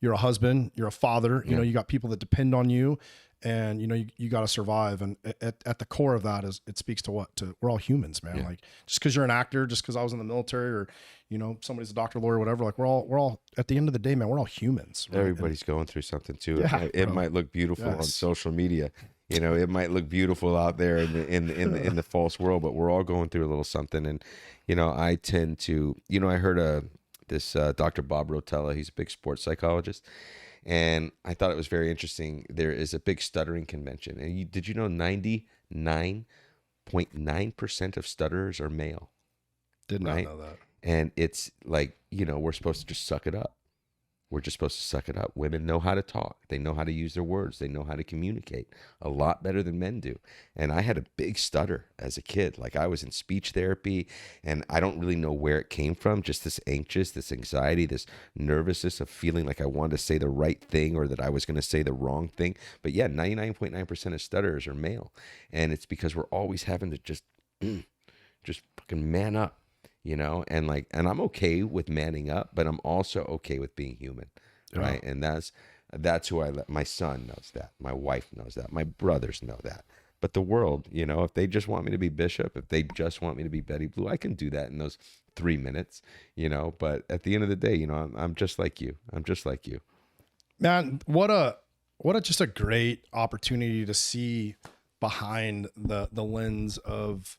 a husband, you're a father, you know, you got people that depend on you, and, you know, you got to survive. And at the core of that is, it speaks to we're all humans, man. Like, just cause you're an actor, just cause I was in the military, or, you know, somebody's a doctor, lawyer, whatever, like we're all at the end of the day, man, we're all humans. Right? Everybody's going through something too. Yeah, it might look beautiful on social media. You know, it might look beautiful out there in the false world, but we're all going through a little something. And, you know, I tend to, you know, I heard this Dr. Bob Rotella, he's a big sports psychologist, and I thought it was very interesting. There is a big stuttering convention, and did you know 99.9% of stutterers are male? Did not know that. And it's like, you know, we're supposed to just suck it up. We're just supposed to suck it up. Women know how to talk. They know how to use their words. They know how to communicate a lot better than men do. And I had a big stutter as a kid. Like, I was in speech therapy, and I don't really know where it came from. Just this anxiety, this nervousness of feeling like I wanted to say the right thing, or that I was going to say the wrong thing. But yeah, 99.9% of stutterers are male. And it's because we're always having to just fucking man up. You know, and I'm okay with manning up, but I'm also okay with being human, right? And that's who my son knows that, my wife knows that, my brothers know that. But the world, you know, if they just want me to be Bishop, if they just want me to be Betty Blue, I can do that in those 3 minutes, you know. But at the end of the day, you know, I'm just like you. I'm just like you. Man, what a just a great opportunity to see behind the lens of,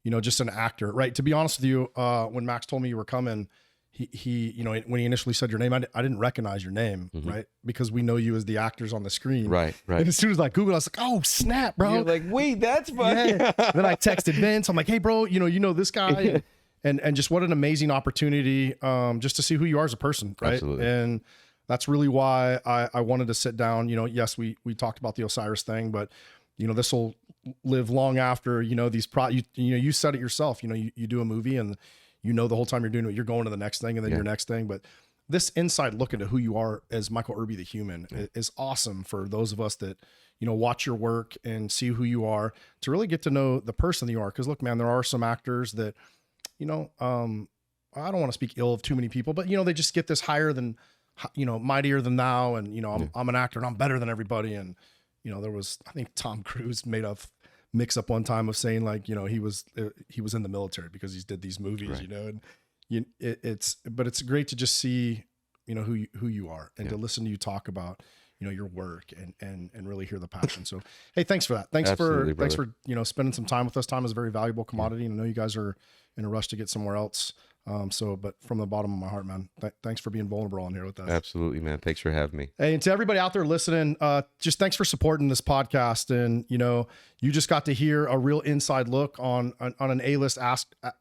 you know, just an actor, right? To be honest with you, when Max told me you were coming, he, you know, when he initially said your name, I didn't recognize your name, right? Because we know you as the actors on the screen. Right. And as soon as I Googled, I was like, oh, snap, bro. You're like, wait, that's funny. Yeah. Then I texted Vince. I'm like, hey, bro, you know this guy. And just what an amazing opportunity just to see who you are as a person, right? Absolutely. And that's really why I wanted to sit down. You know, yes, we talked about the Osiris thing, but, you know, this will live long after, you know, these you said it yourself, you know, you do a movie, and you know, the whole time you're doing it, you're going to the next thing and then your next thing. But this inside look into who you are as Michael Irby, the human, is awesome for those of us that, you know, watch your work and see who you are, to really get to know the person that you are. Cause look, man, there are some actors that, you know, I don't want to speak ill of too many people, but, you know, they just get this higher than, you know, mightier than thou. And, you know, I'm an actor and I'm better than everybody. And, you know, there was, I think Tom Cruise made a mix up one time of saying like, he was in the military because he's did these movies, Right. and but it's great to just see, who you are and to listen to you talk about, your work and really hear the passion. So, hey, thanks for that. Thanks Absolutely, for spending some time with us. Time is a very valuable commodity. And I know you guys are in a rush to get somewhere else. But from the bottom of my heart, man, thanks for being vulnerable on here with us. Absolutely, man. Thanks for having me. Hey, and to everybody out there listening, just thanks for supporting this podcast. And, you just got to hear a real inside look on an A-list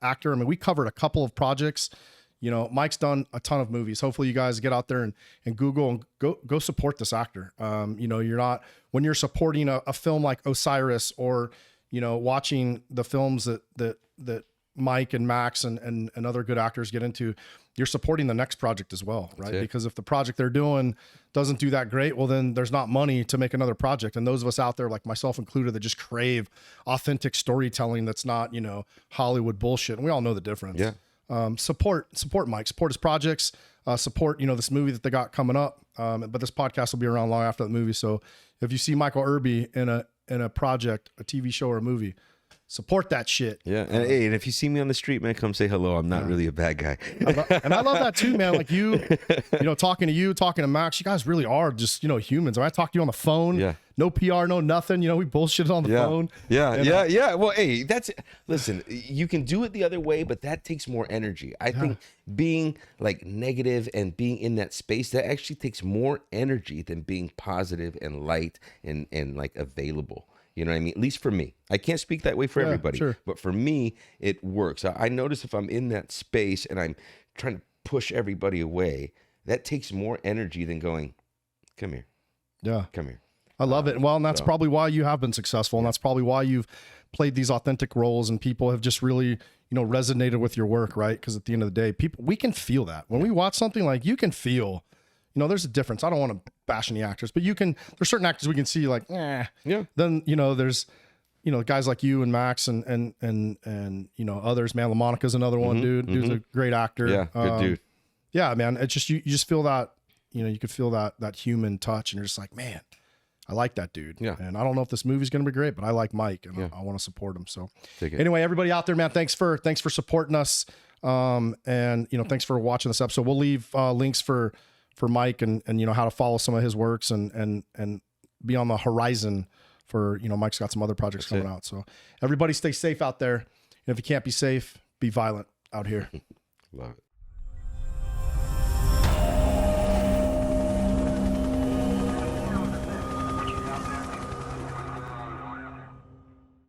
actor. I mean, we covered a couple of projects. Mike's done a ton of movies. Hopefully you guys get out there and Google and go support this actor. You're not, when you're supporting a film like Osiris or, watching the films that Mike and Max and other good actors get into, you're supporting the next project as well, right? Because if the project they're doing doesn't do that great, well, then there's not money to make another project. And those of us out there, like myself included, that just crave authentic storytelling that's not, Hollywood bullshit. And we all know the difference. Yeah. Support Mike, support his projects, support, this movie that they got coming up. But this podcast will be around long after the movie. So if you see Michael Irby in a project, a TV show or a movie, support that shit. Yeah. And hey, and if you see me on the street, man, come say hello. I'm not really a bad guy. And I love that too, man. Like talking to Max, you guys really are just, humans. When I talk to you on the phone, no PR, no nothing, we bullshit on the phone. Yeah. Well, hey, listen, you can do it the other way, but that takes more energy. I think being like negative and being in that space, that actually takes more energy than being positive and light and like available. You know what I mean? At least for me. I can't speak that way for everybody, but for me, it works. I notice if I'm in that space and I'm trying to push everybody away, that takes more energy than going, come here. Yeah. Come here. I love it. Well, and that's probably why you have been successful. And that's probably why you've played these authentic roles and people have just really, resonated with your work, right? Because at the end of the day, we can feel that. When we watch something, like you can feel, there's a difference. I don't want to bash any actors, but there's certain actors we can see like, Then, there's, guys like you and Max and others, man. LaMonica's another one, dude. Dude's a great actor. Yeah, good dude. Yeah, man. It's just, you just feel that, you could feel that human touch and you're just like, man, I like that dude. Yeah. And I don't know if this movie's going to be great, but I like Mike and I want to support him. So Take it. Anyway, everybody out there, man, thanks for supporting us. And thanks for watching this episode. We'll leave links for Mike and how to follow some of his works and be on the horizon for, Mike's got some other projects coming out. So everybody stay safe out there. And if you can't be safe, be violent out here. Love it.